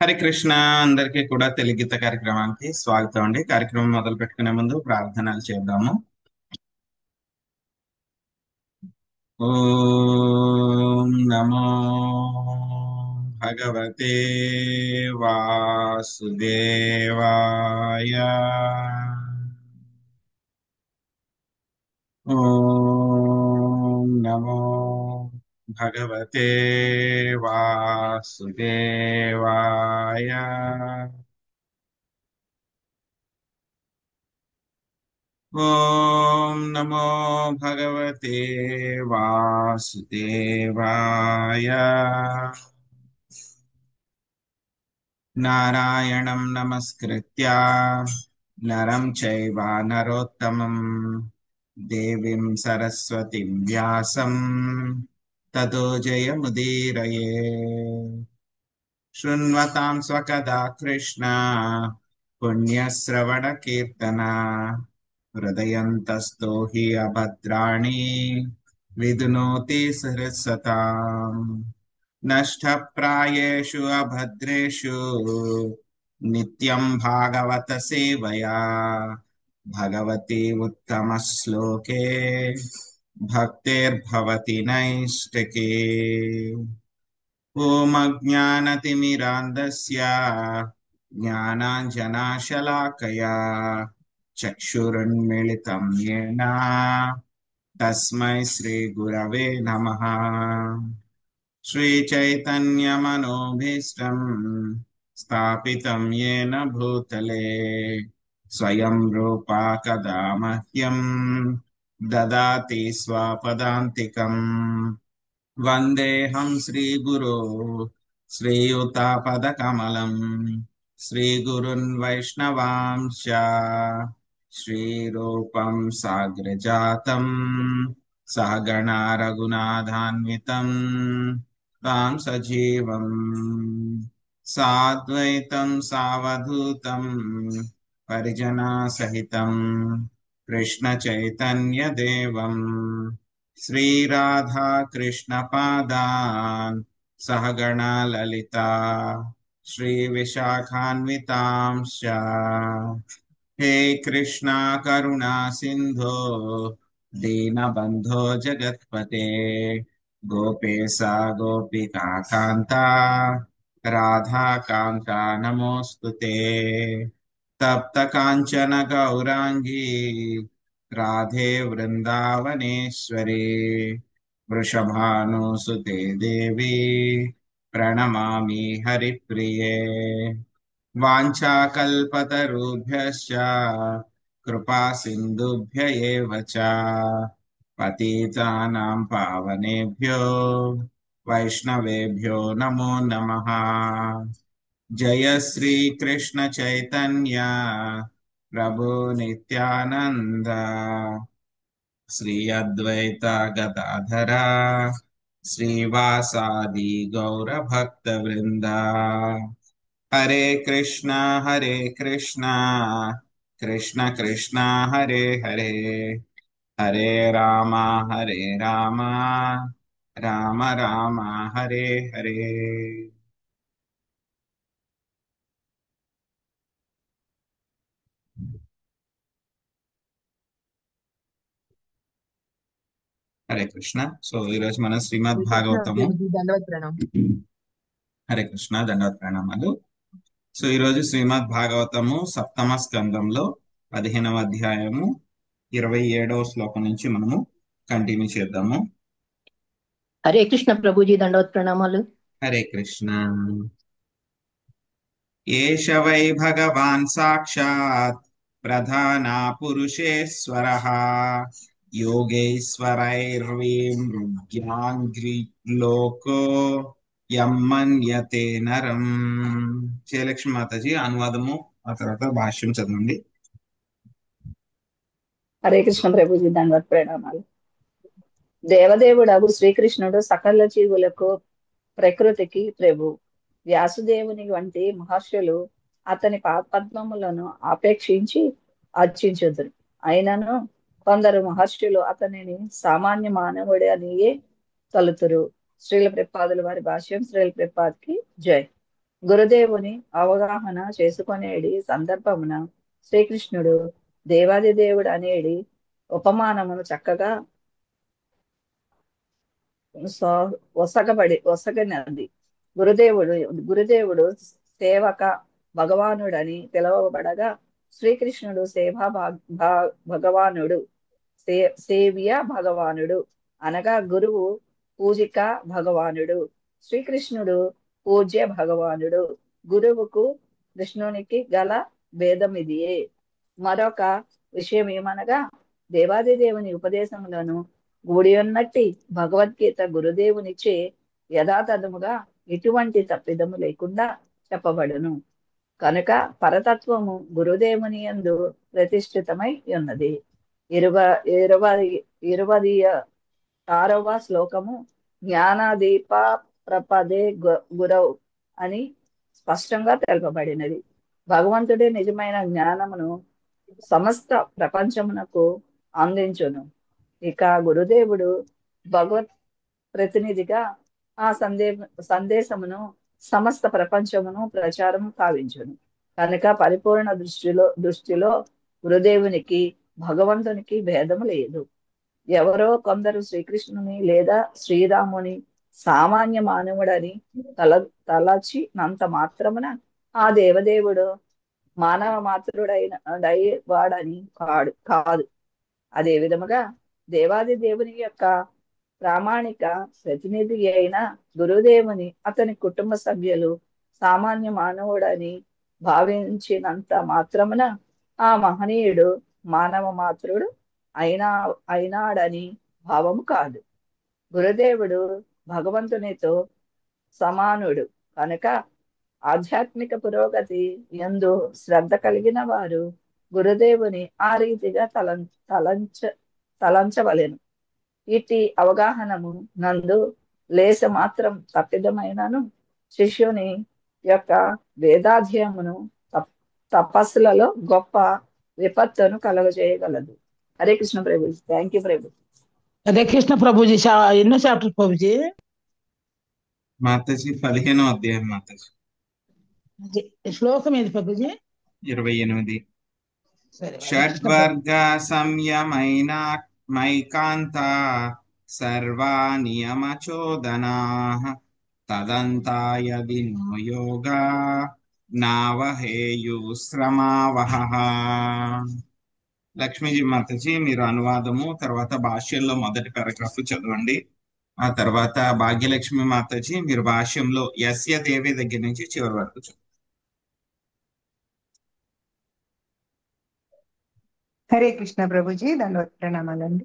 హరే కృష్ణ. అందరికీ కూడా తెలుగు గీత కార్యక్రమానికి స్వాగతం అండి. కార్యక్రమం మొదలు పెట్టుకునే ముందు ప్రార్థనలు చేద్దాము. ఓం నమో భగవతే వాసుదేవాయ. ఓం నమో భగవతే వాసుదేవాయ. ఓం నమో భగవతే వాసుదేవాయ. నారాయణం నమస్కృత్య నరం చైవ నరోత్తమం దేవీం సరస్వతిం వ్యాసం తతో జయముదీరయే. శృణ్వతాం స్వకదా కృష్ణ పుణ్యశ్రవణ కీర్తన హృదయంతస్థో హి అభద్రాణి విధునోతి సహృత్సతాం. నష్టప్రాయేషు అభద్రేషు నిత్యం భాగవత సేవయా భగవతి ఉత్తమ శ్లోకే భక్తేర్భవతి నైష్టికీ. ఓం అజ్ఞానతిమిరాంధస్య జ్ఞానాంజనాశలాకయా చక్షురున్మిళితం యేన తస్మై శ్రీ గురవే నమః. శ్రీచైతన్యమనోభీష్టం స్థాపితం యేన భూతలే స్వయం రూపా కదా మహ్యం దదాతి స్వపదాంతికం. వందేహం శ్రీగురో శ్రీయుతాపదకమలం శ్రీగురున్ వైష్ణవాంశ శ్రీరూపం సాగ్రజాతం సహగణా రఘునాథాన్వితం తాం సజీవం సాద్వైతం సావధూతం పరిజనా సహితం కృష్ణ చైతన్య దేవం శ్రీరాధా కృష్ణ పాదాన్ సహగణా లలితా శ్రీ విశాఖాన్వితాంశ. హే కృష్ణ కరుణా సింధో దీనబంధో జగత్పతే గోపేశ గోపికా కాంత రాధాకాంత నమోస్తుతే. తప్త కాంచన గౌరాంగీ రాధే వృందావనేశ్వరి వృషభానుసుతే దేవి ప్రణమామి హరిప్రియే. వాంఛాకల్పతరుభ్యశ్చ కృపా సింధుభ్య ఏవ చ పతితానాం పావనేభ్యో వైష్ణవేభ్యో నమో నమః. జయ శ్రీ కృష్ణ చైతన్య ప్రభు నిత్యానంద శ్రీ అద్వైత గదాధర శ్రీవాసాది గౌర భక్త వృంద. హరే కృష్ణ కృష్ణ కృష్ణ హరే హరే హరే రామ రామ రామ హరే హరే. హరే కృష్ణ. సో ఈరోజు మనం శ్రీమద్ శ్రీ కృష్ణ భాగవతము. ప్రభుజీ దండవత్ ప్రణామం. హరే కృష్ణ, దండవత్ ప్రణామాలు. సో ఈరోజు శ్రీమద్ భాగవతము సప్తమ స్కందంలో 15వ అధ్యాయము 27వ శ్లోకం నుంచి మనము కంటిన్యూ చేద్దాము. హరే కృష్ణ ప్రభుజీ దండవత్ ప్రణామాలు. హరే కృష్ణ. ఏష వై భగవాన్ సాక్షాత్ ప్రధాన పురుషేశ్వరః యోగేశ్వరైర్విమృగ్యాంగ్రిలోకో యం మన్యతే నరం. జయలక్ష్మి మాతాజీ అనువాదము, ఆ తర్వాత భాష్యం చదవండి. హరే కృష్ణ ప్రభుజీ దండవత్ ప్రణామాలు. దేవదేవుడగు శ్రీకృష్ణుడు సకల జీవులకు ప్రకృతికి ప్రభు. వ్యాసుదేవుని వంటి మహర్షులు అతని పాదపద్మములను ఆపేక్షించి అర్చించుదురు. అయినను కొందరు మహర్షులు అతనిని సామాన్య మానవుడి అనియే తలుతురు. శ్రీల ప్రపాదుల వారి భాష్యం. శ్రీల ప్రపాద్కి జై. గురుదేవుని అవగాహన చేసుకునేడి సందర్భమున శ్రీకృష్ణుడు దేవాది దేవుడు అనేడి ఉపమానమును చక్కగా ఒసగనది. గురుదేవుడు సేవక భగవానుడని పిలువబడగా శ్రీకృష్ణుడు భగవానుడు, సేవ్య భగవానుడు అనగా గురువు పూజిక భగవానుడు. శ్రీకృష్ణుడు పూజ్య భగవానుడు. గురువుకు కృష్ణునికి గల భేదం ఇదియే. మరొక విషయం ఏమనగా దేవాది దేవుని ఉపదేశములను గూడి ఉన్నట్టి భగవద్గీత గురుదేవునిచే యథాతథముగా ఎటువంటి తప్పిదము లేకుండా చెప్పబడును. కనుక పరతత్వము గురుదేవుని యందు ప్రతిష్ఠితమై ఉన్నది. 26వ శ్లోకము జ్ఞానదీప ప్రపదే గురౌ అని స్పష్టంగా తెలుపబడినది. భగవంతుడే నిజమైన జ్ఞానమును సమస్త ప్రపంచమునకు అందించును. ఇక గురుదేవుడు భగవత్ ప్రతినిధిగా ఆ సందేశమును సమస్త ప్రపంచమును ప్రచారం కావించును. కనుక పరిపూర్ణ దృష్టిలో గురుదేవునికి భగవంతునికి భేదము లేదు. ఎవరో కొందరు శ్రీకృష్ణుని లేదా శ్రీరాముని సామాన్య మానవుడని తలచినంత మాత్రమున ఆ దేవదేవుడు మానవ మాతృడైన వాడని కాదు. అదే విధముగా దేవాది దేవుని యొక్క ప్రామాణిక ప్రతినిధి అయిన గురుదేవుని అతని కుటుంబ సభ్యులు సామాన్య మానవుడని భావించినంత మాత్రమున ఆ మహనీయుడు మానవ మాతృడు అయినాడని భావము కాదు. గురుదేవుడు భగవంతునితో సమానుడు కనుక ఆధ్యాత్మిక పురోగతి యందు శ్రద్ధ కలిగిన వారు గురుదేవుని ఆ రీతిగా తలంచవలెను. ఇట్టి అవగాహనము నందు లేశ మాత్రం తప్పిదమైనను శిష్యుని యొక్క వేదాధ్యయమును తపస్సులలో గొప్ప విపత్తును కలుగజేయగలదు. హరే కృష్ణ ప్రభుజీ. థ్యాంక్ యూ ప్రభు. హరే కృష్ణ ప్రభుజీ. ఎన్నో చాప్టర్ ప్రభుజీ? మాతాజీ 15వ అధ్యాయం మాతాజీ. శ్లోకం ఏది ప్రభుజీ? 28. సరే. షడ్వర్గ సంయమైన మైకాంత సర్వా నియమచోదనా తదంతాయ వినో యోగా నావహేయుశ్రమావహ. లక్ష్మీజీ మాతాజీ మీరు అనువాదము తర్వాత భాష్యంలో మొదటి పారాగ్రాఫ్ చదవండి. ఆ తర్వాత భాగ్యలక్ష్మి మాతాజీ మీరు భాష్యంలో యస్య దేవి దగ్గర నుంచి చివరి వరకు చదవండి. హరే కృష్ణ ప్రభుజీ. దండవత్ ప్రణామాలండి.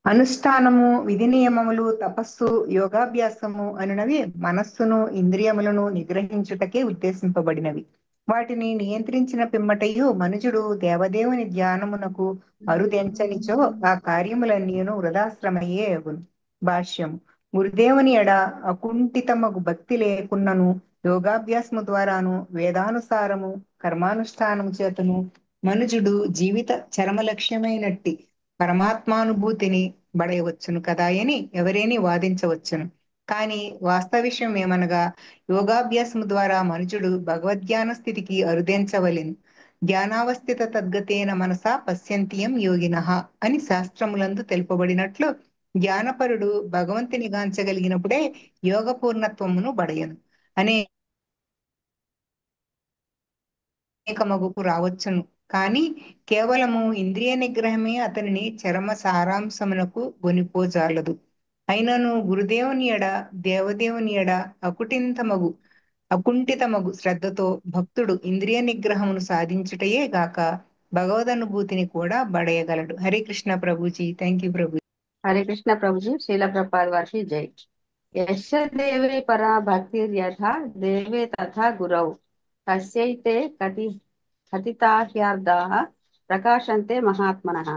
అనుష్ఠానము, విధి నియమములు, తపస్సు, యోగాభ్యాసము అనునవి మనస్సును ఇంద్రియములను నిగ్రహించుటకే ఉద్దేశింపబడినవి. వాటిని నియంత్రించిన పిమ్మటయు మనుజుడు దేవదేవుని ధ్యానమునకు అరుదెంచనిచో ఆ కార్యములన్నీను వృధాశ్రమయే అగును. భాష్యం. గురుదేవుని ఎడ అకుంఠితమగు భక్తి లేకున్నను యోగాభ్యాసము ద్వారాను వేదానుసారము కర్మానుష్ఠానము చేతను మనుజుడు జీవిత చరమ లక్ష్యమైనట్టి పరమాత్మానుభూతిని బడయవచ్చును కదాయని ఎవరేని వాదించవచ్చును. కానీ వాస్తవ విషయం ఏమనగా యోగాభ్యాసము ద్వారా మనుజుడు భగవద్ధ్యాన స్థితికి అరుదెంచవలెను. ధ్యానావస్థిత తద్గతేన మనసా పశ్యంతియం యోగినః అని శాస్త్రములందు తెలుపబడినట్లు ధ్యానపరుడు భగవంతుని గాంచగలిగినప్పుడే యోగ పూర్ణత్వమును బడయను అనేకమగుకు రావచ్చును. కానీ కేవలము ఇంద్రియ నిగ్రహమే అతనిని చరమ సారాంశమునకు గొనిపోజాలదు. అయినను గురుదేవుని ఎడ దేవదేవుని ఎడ అకుంఠితమగు శ్రద్ధతో భక్తుడు ఇంద్రియ నిగ్రహమును సాధించుటయే గాక భగవదనుభూతిని కూడా బడయగలడు. హరే కృష్ణ ప్రభుజీ. థ్యాంక్ యూ ప్రభు. హరే కృష్ణ ప్రభుజీ. శీల ప్రభుపాద వారికి జై. యశ దేవే పరా భక్తిర్యథా దేవే తథా గురౌ కస్యైతే కథితాహ్యార్థాః ప్రకాశంతే మహాత్మనః.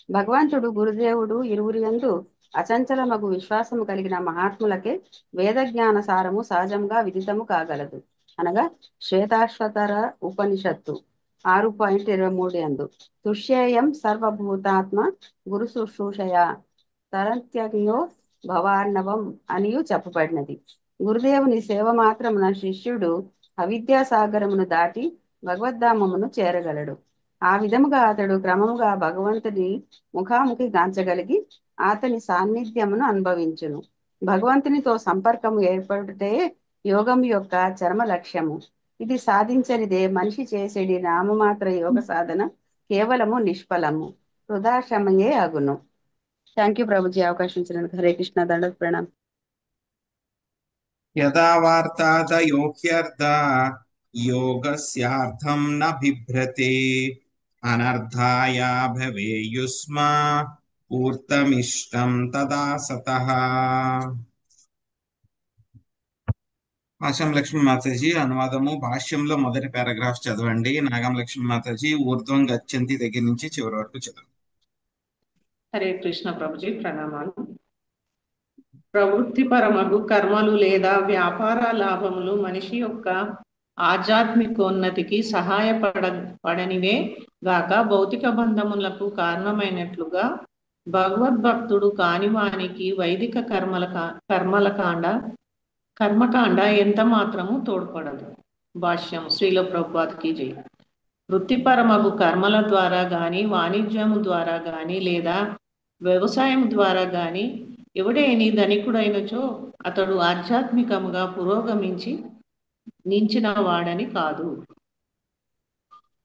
భగవంతుడు గురుదేవుడు ఇరువురి యందు అచంచలమగు విశ్వాసము కలిగిన మహాత్ములకే వేద జ్ఞాన సారము సహజంగా విదితము కాగలదు. అనగా శ్వేతాశ్వతర ఉపనిషత్తు 6.23 యందు తుష్యేయం సర్వభూతాత్మ గురు శుశ్రూషయా తరంత్యజ్ఞో భవార్ణవం అనియు చెప్పబడినది. గురుదేవుని సేవ మాత్రమున శిష్యుడు అవిద్యా సాగరమును దాటి భగవద్ధామమును చేరగలడు. ఆ విధముగా అతడు క్రమముగా భగవంతుని ముఖాముఖి గాంచగలిగి అతని సాన్నిధ్యమును అనుభవించును. భగవంతునితో సంపర్కము ఏర్పడితే యోగం యొక్క చరమ లక్ష్యము. ఇది సాధించనిదే మనిషి చేసేది నామమాత్ర యోగ సాధన కేవలము నిష్ఫలము, వృధాశ్రమయే అగును. థ్యాంక్ యూ ప్రభుజీ, అవకాశం ఇచ్చినందుకు. హరే కృష్ణ, దండ ప్రణాం. యదా వార్తాదయో హ్యర్థా యోగస్యార్థం న బిభ్రతే అనర్థాయ భవేయుస్మా పూర్తమిష్టం తదా సతః. ఆశం లక్ష్మీ మాతాజీ అనువాదము. భాష్యంలో మొదటి పారాగ్రాఫ్ చదవండి. నాగం లక్ష్మీ మాతాజీ ఊర్ధ్వం గచ్చంతి దగ్గర నుంచి చివరి వరకు చదవండి. హరే కృష్ణ ప్రభుజీ, ప్రణామాలు. ప్రవృత్తి పరమగు కర్మలు లేదా వ్యాపార లాభములు మనిషి యొక్క ఆధ్యాత్మికోన్నతికి సహాయపడనివే గాక భౌతిక బంధములకు కారణమైనట్లుగా భగవద్భక్తుడు కానివానికి వైదిక కర్మకాండ ఎంత మాత్రము తోడ్పడదు. భాష్యం. శ్రీల ప్రభుపాద్కి జై. వృత్తిపరమగు కర్మల ద్వారా గాని, వాణిజ్యము ద్వారా గాని లేదా వ్యవసాయం ద్వారా గాని ఎవడేని ధనికుడైనచో అతడు ఆధ్యాత్మికముగా పురోగమించి నించిన వాడని కాదు.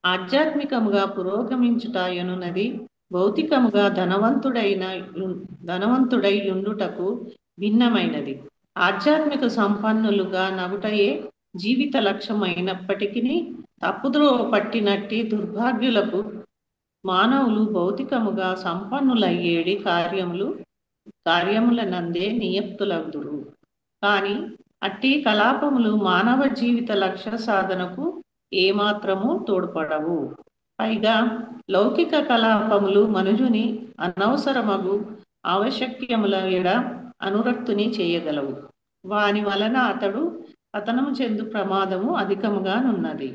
ఆధ్యాత్మికముగా పురోగమించుట ఎనున్నది భౌతికముగా ధనవంతుడై ఉండుటకు భిన్నమైనది. ఆధ్యాత్మిక సంపన్నులుగా నగుటయే జీవిత లక్ష్యమైనప్పటికీ తప్పుద్రోవ పట్టినట్టి దుర్భాగ్యులకు మానవులు భౌతికముగా సంపన్నులయ్యేడి కార్యములనందే నియక్తులగుదురు. కాని అట్టి కలాపములు మానవ జీవిత లక్ష్య సాధనకు ఏమాత్రము తోడ్పడవు. పైగా లౌకిక కలాపములు మనుజుని అనవసరమగు ఆవశ్యక్యముల ఎడ అనురక్తుని చేయగలవు. వాని వలన అతడు పతనము చెందు ప్రమాదము అధికముగానున్నది.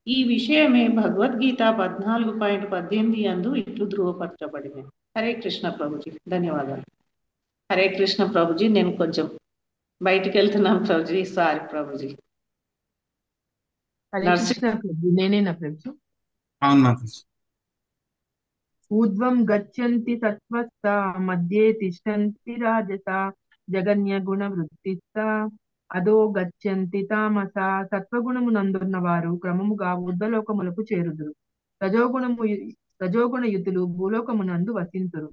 ఈ విషయమే భగవద్గీత 14.18 యందు ఇట్లు ధృవపరచబడింది. హరే కృష్ణ ప్రభుజీ, ధన్యవాదాలు. హరే కృష్ణ ప్రభుజీ, నేను కొంచెం బయటికి వెళ్తున్నాను ప్రభుజీ, సారీ ప్రభుజీ. నేనేనా ప్రభు? అవును మాతాజీ. ఊర్ధ్వం గచ్చంతి సత్వస్థ మధ్యే తిష్టంతి రాజస జగన్యగుణ వృత్తిస్థ అదో గచ్చంతి తామస. సత్వగుణమునందున్న వారు క్రమముగా ఊర్ధ్వలోకములకు చేరుదురు. రజోగుణయుతులు భూలోకమునందు వసింతురు.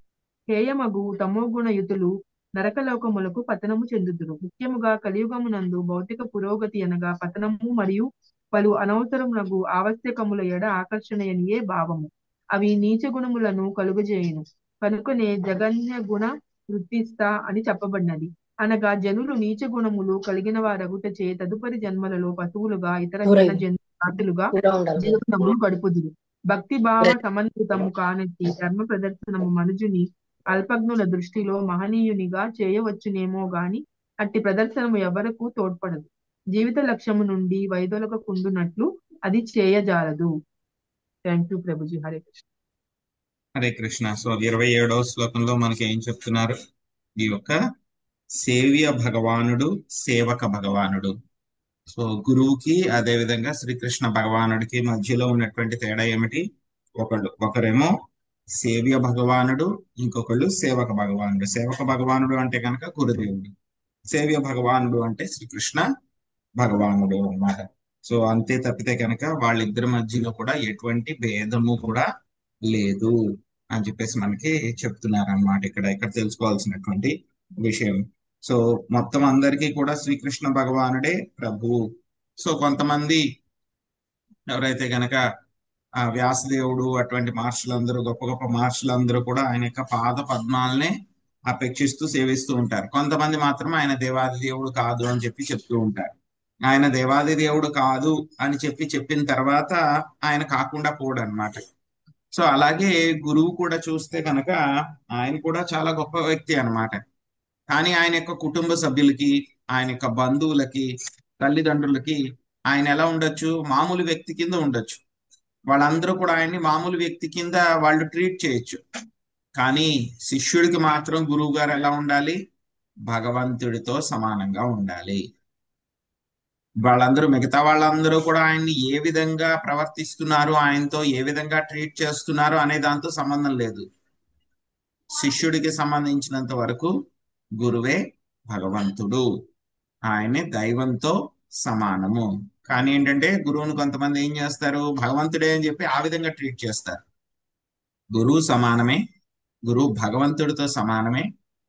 హేయమగు తమోగుణయుతులు నరకలోకములకు పతనము చెందుదురు. ముఖ్యముగా కలియుగమునందు భౌతిక పురోగతి అనగా పతనము మరియు పలు అనవసరమునగు ఆవశ్యకముల ఎడ ఆకర్షణయనియే భావము. అవి నీచ గుణములను కలుగజేయును. కనుకనే జగన్య గుణ వృత్తిస్థ అని చెప్పబడినది. అనగా జనులు నీచ గుణములు కలిగిన వారగుటచే తదుపరి జన్మలలో పశువులుగా ఇతర జాతులుగా జీవనములు గడుపుదురు. భక్తి భావ సమన్వితము కానట్టి ధర్మ ప్రదర్శనము మనుజుని అల్పజ్ఞుల దృష్టిలో మహనీయునిగా చేయవచ్చునేమో గాని అట్టి ప్రదర్శనము ఎవరకు తోడ్పడదు. జీవిత లక్ష్యము నుండి వైదొలగకుండునట్లు అది చేయజాలదు. Thank you Prabhuji. Hare Krishna. Hare Krishna. So 27వ శ్లోకంలో మనకి ఏం చెప్తున్నారు? ఈ యొక్క సేవ్య భగవానుడు, సేవక భగవానుడు. సో గురువుకి అదే విధంగా శ్రీకృష్ణ భగవానుడికి మధ్యలో ఉన్నటువంటి తేడా ఏమిటి? ఒకరేమో సేవ్య భగవానుడు, ఇంకొకళ్ళు సేవక భగవానుడు. సేవక భగవానుడు అంటే కనుక గురుదేవుడు, సేవ్య భగవానుడు అంటే శ్రీకృష్ణ భగవానుడు అన్నమాట. సో అంతే తప్పితే కనుక వాళ్ళిద్దరి మధ్యలో కూడా ఎటువంటి భేదము కూడా లేదు అని చెప్పేసి మనకి చెప్తున్నారు అన్నమాట. ఇక్కడ తెలుసుకోవాల్సినటువంటి విషయం. సో మొత్తం అందరికీ కూడా శ్రీకృష్ణ భగవానుడే ప్రభు. సో కొంతమంది ఎవరైతే గనక వ్యాసదేవుడు అటువంటి మహర్షులందరూ, గొప్ప గొప్ప మహర్షులందరూ కూడా ఆయన యొక్క పాద పద్మాలనే అపేక్షిస్తూ సేవిస్తూ ఉంటారు. కొంతమంది మాత్రం ఆయన దేవాది దేవుడు కాదు అని చెప్పి చెప్తూ ఉంటారు. ఆయన దేవాది దేవుడు కాదు అని చెప్పిన తర్వాత ఆయన కాకుండా పోడు అనమాట. సో అలాగే గురువు కూడా చూస్తే కనుక ఆయన కూడా చాలా గొప్ప వ్యక్తి అన్నమాట. కానీ ఆయన యొక్క కుటుంబ సభ్యులకి, ఆయన యొక్క బంధువులకి, తల్లిదండ్రులకి ఆయన ఎలా ఉండొచ్చు? మామూలు వ్యక్తి కింద ఉండొచ్చు. వాళ్ళందరూ కూడా ఆయన్ని మామూలు వ్యక్తి కింద వాళ్ళు ట్రీట్ చేయొచ్చు. కానీ శిష్యుడికి మాత్రం గురువు గారు ఎలా ఉండాలి? భగవంతుడితో సమానంగా ఉండాలి. వాళ్ళందరూ మిగతా వాళ్ళందరూ కూడా ఆయన్ని ఏ విధంగా ప్రవర్తిస్తున్నారు, ఆయనతో ఏ విధంగా ట్రీట్ చేస్తున్నారు అనే దాంతో సంబంధం లేదు. శిష్యుడికి సంబంధించినంత వరకు గురువే భగవంతుడు, ఆయనే దైవంతో సమానము. కానీ ఏంటంటే గురువుని కొంతమంది ఏం చేస్తారు, భగవంతుడే అని చెప్పి ఆ విధంగా ట్రీట్ చేస్తారు. గురువు సమానమే, గురువు భగవంతుడితో సమానమే,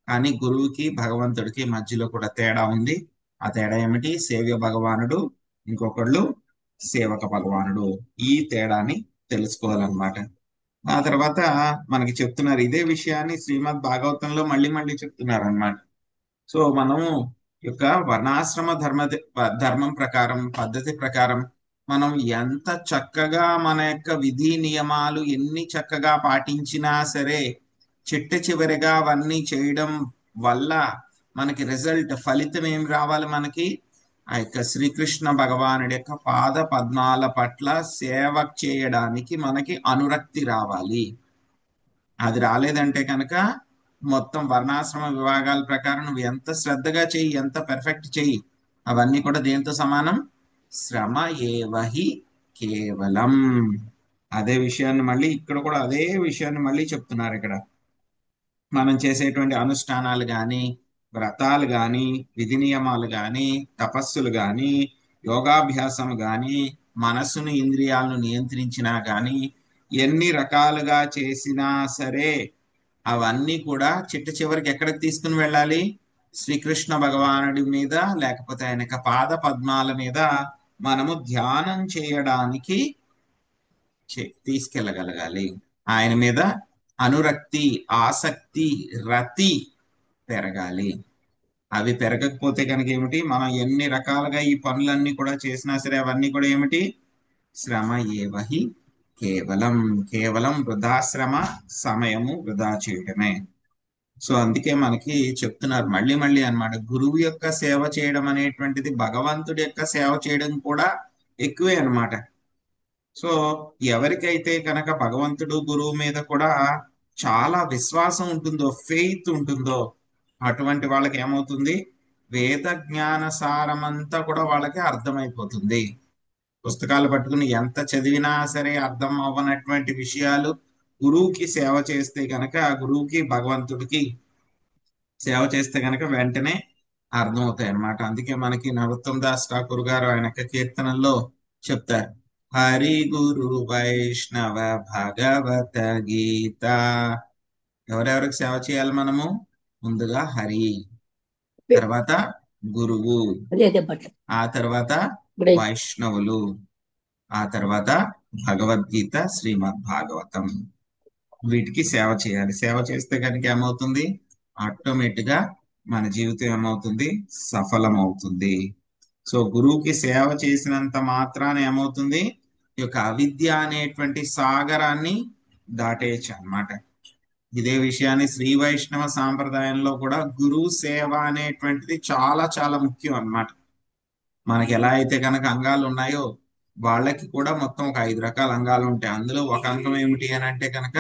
కానీ గురువుకి భగవంతుడికి మధ్యలో కూడా తేడా ఉంది. ఆ తేడా ఏమిటి? సేవ్య భగవానుడు, ఇంకొకళ్ళు సేవక భగవానుడు. ఈ తేడాని తెలుసుకోవాలన్నమాట. ఆ తర్వాత మనకి చెప్తున్నారు ఇదే విషయాన్ని శ్రీమద్ భాగవతంలో మళ్ళీ మళ్ళీ చెప్తున్నారు అన్నమాట. సో మనము యొక్క వర్ణాశ్రమ ధర్మం ప్రకారం, పద్ధతి ప్రకారం మనం ఎంత చక్కగా మన యొక్క విధి నియమాలు ఎన్ని చక్కగా పాటించినా సరే చిట్ట చివరిగా అవన్నీ చేయడం వల్ల మనకి రిజల్ట్, ఫలితం ఏం రావాలి? మనకి ఆ యొక్క శ్రీకృష్ణ భగవానుడి యొక్క పాద పద్మాల పట్ల సేవ చేయడానికి మనకి అనురక్తి రావాలి. అది రాలేదంటే కనుక మొత్తం వర్ణాశ్రమ విభాగాల ప్రకారం నువ్వు ఎంత శ్రద్ధగా చెయ్యి, ఎంత పెర్ఫెక్ట్ చెయ్యి, అవన్నీ కూడా దేంతో సమానం? శ్రమ ఏవహి కేవలం. అదే విషయాన్ని మళ్ళీ ఇక్కడ కూడా అదే విషయాన్ని మళ్ళీ చెప్తున్నారు. ఇక్కడ మనం చేసేటువంటి అనుష్ఠానాలు కానీ, వ్రతాలు కానీ, విధి నియమాలు కానీ, తపస్సులు కానీ, యోగాభ్యాసం కానీ, మనస్సును ఇంద్రియాలను నియంత్రించినా కానీ, ఎన్ని రకాలుగా చేసినా సరే అవన్నీ కూడా చిట్ట చివరికి ఎక్కడికి తీసుకుని వెళ్ళాలి? శ్రీకృష్ణ భగవానుడి మీద, లేకపోతే ఆయన యొక్క పాద పద్మాల మీద మనము ధ్యానం చేయడానికి తీసుకెళ్ళగలగాలి. ఆయన మీద అనురక్తి, ఆసక్తి, రతి పెరగాలి. అవి పెరగకపోతే కనుక ఏమిటి? మనం ఎన్ని రకాలుగా ఈ పనులన్నీ కూడా చేసినా సరే అవన్నీ కూడా ఏమిటి? శ్రమ ఏవహి కేవలం. కేవలం వృధాశ్రమ, సమయము వృధా చేయడమే. సో అందుకే మనకి చెప్తున్నారు మళ్ళీ మళ్ళీ అన్నమాట, గురువు యొక్క సేవ చేయడం అనేటువంటిది భగవంతుడి యొక్క సేవ చేయడం కూడా ఎక్కువే అన్నమాట. సో ఎవరికైతే కనుక భగవంతుడు గురువు మీద కూడా చాలా విశ్వాసం ఉంటుందో, ఫెయిత్ ఉంటుందో, అటువంటి వాళ్ళకి ఏమవుతుంది? వేద జ్ఞాన సారమంతా కూడా వాళ్ళకి అర్థమైపోతుంది. పుస్తకాలు పట్టుకుని ఎంత చదివినా సరే అర్థం అవ్వనటువంటి విషయాలు గురువుకి సేవ చేస్తే గనక, గురువుకి భగవంతుడికి సేవ చేస్తే గనక వెంటనే అర్థమవుతాయి అన్నమాట. అందుకే మనకి నరోత్తమ్ దాస్ ఠాకూర్ గారు ఆయన యొక్క కీర్తనల్లో చెప్తారు, హరి గురు వైష్ణవ భగవత గీత. ఎవరెవరికి సేవ చేయాలి మనము? ముందుగా హరి, తర్వాత గురువు, ఆ తర్వాత వైష్ణవులు, ఆ తర్వాత భగవద్గీత, శ్రీమద్ భాగవతం. వీటికి సేవ చేయాలి. సేవ చేస్తే కనుక ఏమవుతుంది? ఆటోమేటిక్ గా మన జీవితం ఏమవుతుంది? సఫలమవుతుంది. సో గురువుకి సేవ చేసినంత మాత్రాన ఏమవుతుంది? ఈ యొక్క అవిద్య అనేటువంటి సాగరాన్ని దాటేయచ్చు అన్నమాట. ఇదే విషయాన్ని శ్రీ వైష్ణవ సాంప్రదాయంలో కూడా గురువు సేవ అనేటువంటిది చాలా చాలా ముఖ్యం అన్నమాట. మనకి ఎలా అయితే కనుక అంగాలు ఉన్నాయో వాళ్ళకి కూడా మొత్తం ఒక 5 రకాల అంగాలు ఉంటాయి. అందులో ఒక అంగం ఏమిటి అని అంటే కనుక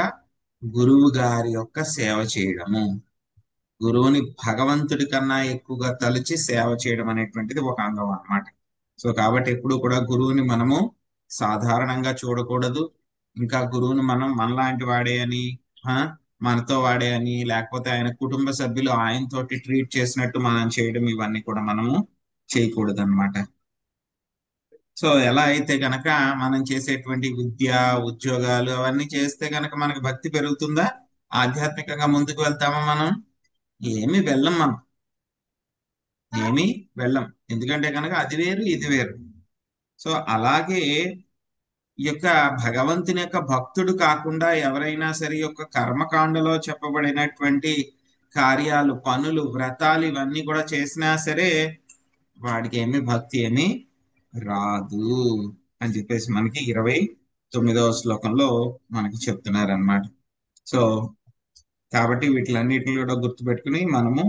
గురువు గారి యొక్క సేవ చేయడము. గురువుని భగవంతుడి కన్నా ఎక్కువగా తలచి సేవ చేయడం అనేటువంటిది ఒక అంగం అన్నమాట. సో కాబట్టి ఎప్పుడు కూడా గురువుని మనము సాధారణంగా చూడకూడదు. ఇంకా గురువుని మనం మనలాంటి వాడే అని, మనతో వాడే అని, లేకపోతే ఆయన కుటుంబ సభ్యులు ఆయనతోటి ట్రీట్ చేసినట్టు మనం చేయడం, ఇవన్నీ కూడా మనము చేయకూడదు అన్నమాట. సో ఎలా అయితే గనక మనం చేసేటువంటి విద్య, ఉద్యోగాలు అవన్నీ చేస్తే గనక మనకి భక్తి పెరుగుతుందా? ఆధ్యాత్మికంగా ముందుకు వెళ్తామా? మనం ఏమి వెళ్ళం, మనం ఏమి వెళ్ళం. ఎందుకంటే కనుక అది వేరు, ఇది వేరు. సో అలాగే ఈ యొక్క భగవంతుని యొక్క భక్తుడు కాకుండా ఎవరైనా సరే యొక్క కర్మకాండలో చెప్పబడినటువంటి కార్యాలు, పనులు, వ్రతాలు ఇవన్నీ కూడా చేసినా సరే వాడికి ఏమి భక్తి ఏమి రాదు అని చెప్పేసి మనకి 29వ శ్లోకంలో మనకి చెప్తున్నారు అన్నమాట. సో కాబట్టి వీటిలన్నిటిని కూడా గుర్తుపెట్టుకుని మనము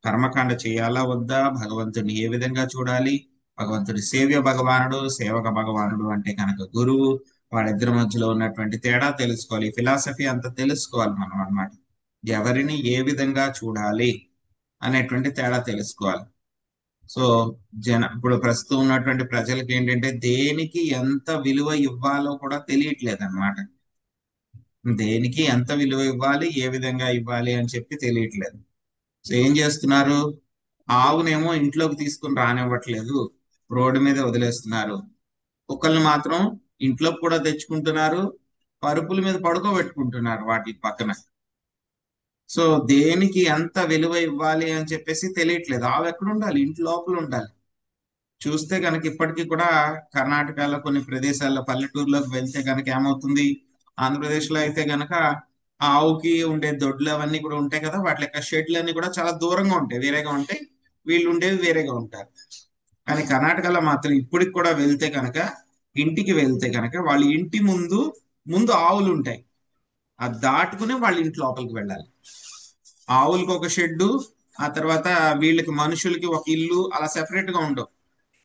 కర్మకాండ చేయాలా వద్దా, భగవంతుడిని ఏ విధంగా చూడాలి, భగవంతుడి సేవ్య భగవానుడు, సేవక భగవానుడు అంటే కనుక గురువు, వాళ్ళిద్దరి మధ్యలో ఉన్నటువంటి తేడా తెలుసుకోవాలి. ఫిలాసఫీ అంతా తెలుసుకోవాలి మనం అన్నమాట. ఎవరిని ఏ విధంగా చూడాలి అనేటువంటి తేడా తెలుసుకోవాలి. సో ఇప్పుడు ప్రస్తుతం ఉన్నటువంటి ప్రజలకి ఏంటంటే దేనికి ఎంత విలువ ఇవ్వాలో కూడా తెలియట్లేదు అనమాట. దేనికి ఎంత విలువ ఇవ్వాలి, ఏ విధంగా ఇవ్వాలి అని చెప్పి తెలియట్లేదు. సో ఏం చేస్తున్నారు, ఆవునేమో ఇంట్లోకి తీసుకుని రానివ్వట్లేదు, రోడ్డు మీద వదిలేస్తున్నారు. కుక్కల్ని మాత్రం ఇంట్లోకి కూడా తెచ్చుకుంటున్నారు, పరుపుల మీద పడుకోబెట్టుకుంటున్నారు వాటి పక్కన. సో దేనికి ఎంత విలువ ఇవ్వాలి అని చెప్పేసి తెలియట్లేదు. ఆవు ఎక్కడ ఉండాలి, ఇంటి లోపల ఉండాలి. చూస్తే కనుక ఇప్పటికీ కూడా కర్ణాటకలో కొన్ని ప్రదేశాల్లో పల్లెటూరులోకి వెళ్తే కనుక ఏమవుతుంది, ఆంధ్రప్రదేశ్ లో అయితే కనుక ఆవుకి ఉండే దొడ్లు అవన్నీ కూడా ఉంటాయి కదా, వాటి యొక్క షెడ్లు అన్ని కూడా చాలా దూరంగా ఉంటాయి, వేరేగా ఉంటాయి, వీళ్ళు ఉండేవి వేరేగా ఉంటారు. కానీ కర్ణాటకలో మాత్రం ఇప్పటికి కూడా వెళ్తే కనుక, ఇంటికి వెళ్తే కనుక వాళ్ళ ఇంటి ముందు ముందు ఆవులు ఉంటాయి, అది దాటుకుని వాళ్ళ ఇంటి లోపలికి వెళ్ళాలి. ఆవులకి ఒక షెడ్డు, ఆ తర్వాత వీళ్ళకి మనుషులకి ఒక ఇల్లు, అలా సెపరేట్ గా ఉండవు,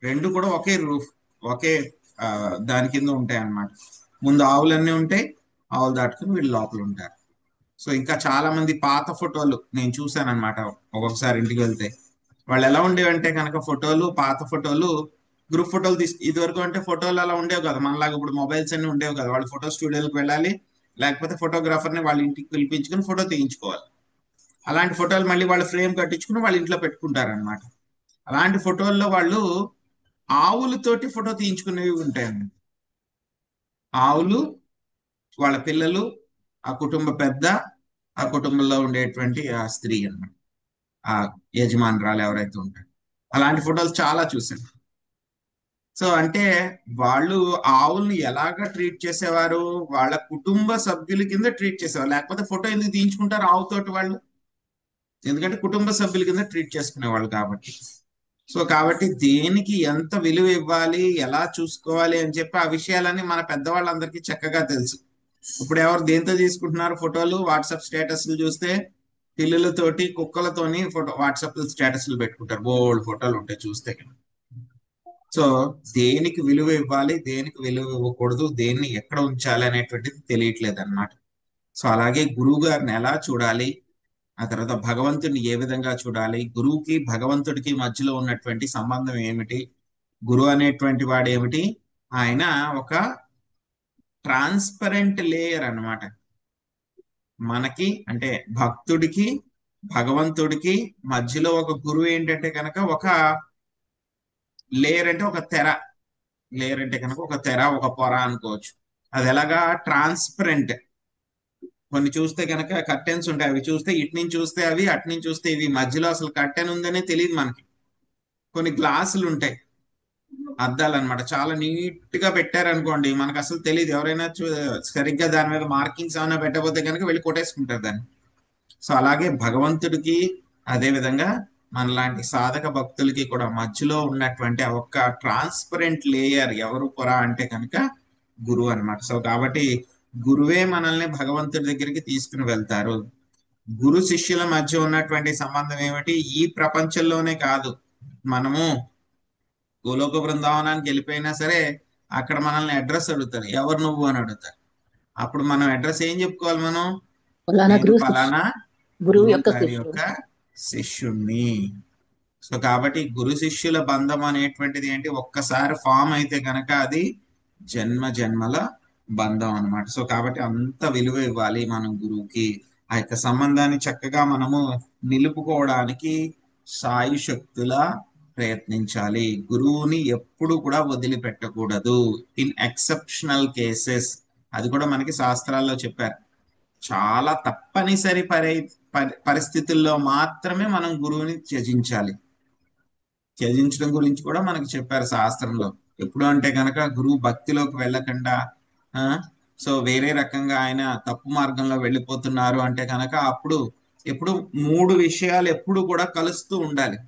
రెండు కూడా ఒకే రూఫ్, ఒకే దాని కింద ఉంటాయి అన్నమాట. ముందు ఆవులన్నీ ఉంటాయి, ఆవులు దాటుకుని వీళ్ళు లోపల ఉంటారు. సో ఇంకా చాలా మంది పాత ఫోటోలు నేను చూశాను అనమాట. ఒక్కొక్కసారి ఇంటికి వెళ్తే వాళ్ళు ఎలా ఉండేవంటే కనుక, ఫోటోలు, పాత ఫోటోలు, గ్రూప్ ఫోటోలు ఇది వరకు అంటే ఫోటోలు అలా ఉండేవి కదా, మనలాగా ఇప్పుడు మొబైల్స్ అన్ని ఉండేవి కదా. వాళ్ళు ఫోటో స్టూడియోకి వెళ్ళాలి, లేకపోతే ఫోటోగ్రాఫర్ని వాళ్ళ ఇంటికి పిలిపించుకుని ఫోటో తీయించుకోవాలి. అలాంటి ఫోటోలు మళ్ళీ వాళ్ళు ఫ్రేమ్ కట్టించుకుని వాళ్ళ ఇంట్లో పెట్టుకుంటారు అనమాట. అలాంటి ఫోటోల్లో వాళ్ళు ఆవులతోటి ఫోటో తీయించుకునేవి ఉంటాయండి. ఆవులు, వాళ్ళ పిల్లలు, ఆ కుటుంబ పెద్ద, ఆ కుటుంబంలో ఉండేటువంటి ఆ స్త్రీ అన్నమాట, ఆ యజమానురాలు ఎవరైతే ఉంటారో, అలాంటి ఫోటోలు చాలా చూసాను. సో అంటే వాళ్ళు ఆవుల్ని ఎలాగ ట్రీట్ చేసేవారు, వాళ్ళ కుటుంబ సభ్యుల కింద ట్రీట్ చేసేవారు. లేకపోతే ఫోటో ఎందుకు తీయించుకుంటారు ఆవుతోటి వాళ్ళు, ఎందుకంటే కుటుంబ సభ్యుల కింద ట్రీట్ చేసుకునేవాళ్ళు కాబట్టి. సో కాబట్టి దేనికి ఎంత విలువ ఇవ్వాలి, ఎలా చూసుకోవాలి అని చెప్పి ఆ విషయాలన్నీ మన పెద్దవాళ్ళందరికీ చక్కగా తెలుసు. ఇప్పుడు ఎవరు దేంతో తీసుకుంటున్నారు ఫోటోలు, వాట్సాప్ స్టేటస్లు చూస్తే పిల్లులతోటి, కుక్కలతోని ఫోటో వాట్సాప్ స్టేటస్లు పెట్టుకుంటారు, బోల్డ్ ఫోటోలు ఉంటాయి చూస్తే. సో దేనికి విలువ ఇవ్వాలి, దేనికి విలువ ఇవ్వకూడదు, దేన్ని ఎక్కడ ఉంచాలి అనేటువంటిది తెలియట్లేదు అనమాట. సో అలాగే గురువు గారిని ఎలా చూడాలి, ఆ తర్వాత భగవంతుడిని ఏ విధంగా చూడాలి, గురువుకి భగవంతుడికి మధ్యలో ఉన్నటువంటి సంబంధం ఏమిటి, గురువు అనేటువంటి వాడు ఏమిటి, ఆయన ఒక ట్రాన్స్పరెంట్ లేయర్ అన్నమాట. మనకి అంటే భక్తుడికి భగవంతుడికి మధ్యలో ఒక గురువు ఏంటంటే కనుక ఒక లేయర్, అంటే ఒక తెర, లేయర్ అంటే కనుక ఒక తెర, ఒక పొర అనుకోవచ్చు. అది ఎలాగా ట్రాన్స్పరెంట్. కొన్ని చూస్తే కనుక కర్టెన్స్ ఉంటాయి, అవి చూస్తే ఇటు నుంచి చూస్తే అవి, అటు నుంచి చూస్తే ఇవి, మధ్యలో అసలు కర్టెన్ ఉందనే తెలియదు మనకి. కొన్ని గ్లాసులు ఉంటాయి, అద్దాలు అనమాట, చాలా నీట్ గా పెట్టారనుకోండి, మనకు అసలు తెలియదు. ఎవరైనా సరిగ్గా దాని మీద మార్కింగ్స్ ఏమైనా పెట్టకపోతే కనుక వెళ్ళి కొట్టేసుకుంటారు దాన్ని. సో అలాగే భగవంతుడికి, అదే విధంగా మనలాంటి సాధక భక్తులకి కూడా మధ్యలో ఉన్నటువంటి ఆ ఒక్క ట్రాన్స్పరెంట్ లేయర్ ఎవరు పొర అంటే కనుక గురువు అన్నమాట. సో కాబట్టి గురువే మనల్ని భగవంతుడి దగ్గరికి తీసుకుని వెళ్తారు. గురు శిష్యుల మధ్య ఉన్నటువంటి సంబంధం ఏమిటి, ఈ ప్రపంచంలోనే కాదు, మనము గోలోక బృందావనానికి వెళ్ళిపోయినా సరే అక్కడ మనల్ని అడ్రస్ అడుగుతారు, ఎవరు నువ్వు అని అడుగుతారు. అప్పుడు మనం అడ్రస్ ఏం చెప్పుకోవాలి, మనం ఫలానా నేను గురువు ఫలానా గురువు గురువు యొక్క గారి శిష్యుడు. యొక్క శిష్యుణ్ణి. సో కాబట్టి గురు శిష్యుల బంధం అనేటువంటిది ఏంటి, ఒక్కసారి ఫామ్ అయితే కనుక అది జన్మ జన్మల బంధం అన్నమాట. సో కాబట్టి అంత విలువ ఇవ్వాలి మనం గురువుకి. ఆ యొక్క సంబంధాన్ని చక్కగా మనము నిలుపుకోవడానికి సాయి శక్తులా ప్రయత్నించాలి. గురువుని ఎప్పుడు కూడా వదిలిపెట్టకూడదు. ఇన్ ఎక్సెప్షనల్ కేసెస్, అది కూడా మనకి శాస్త్రాల్లో చెప్పారు, చాలా తప్పనిసరి పరిస్థితుల్లో మాత్రమే మనం గురువుని త్యజించాలి. త్యజించడం గురించి కూడా మనకి చెప్పారు శాస్త్రంలో. ఎప్పుడు అంటే కనుక గురువు భక్తిలోకి వెళ్ళకుండా, సో వేరే రకంగా ఆయన తప్పు మార్గంలో వెళ్ళిపోతున్నారు అంటే కనుక అప్పుడు ఎప్పుడు 3 విషయాలు ఎప్పుడు కూడా కలుస్తూ ఉండాలి,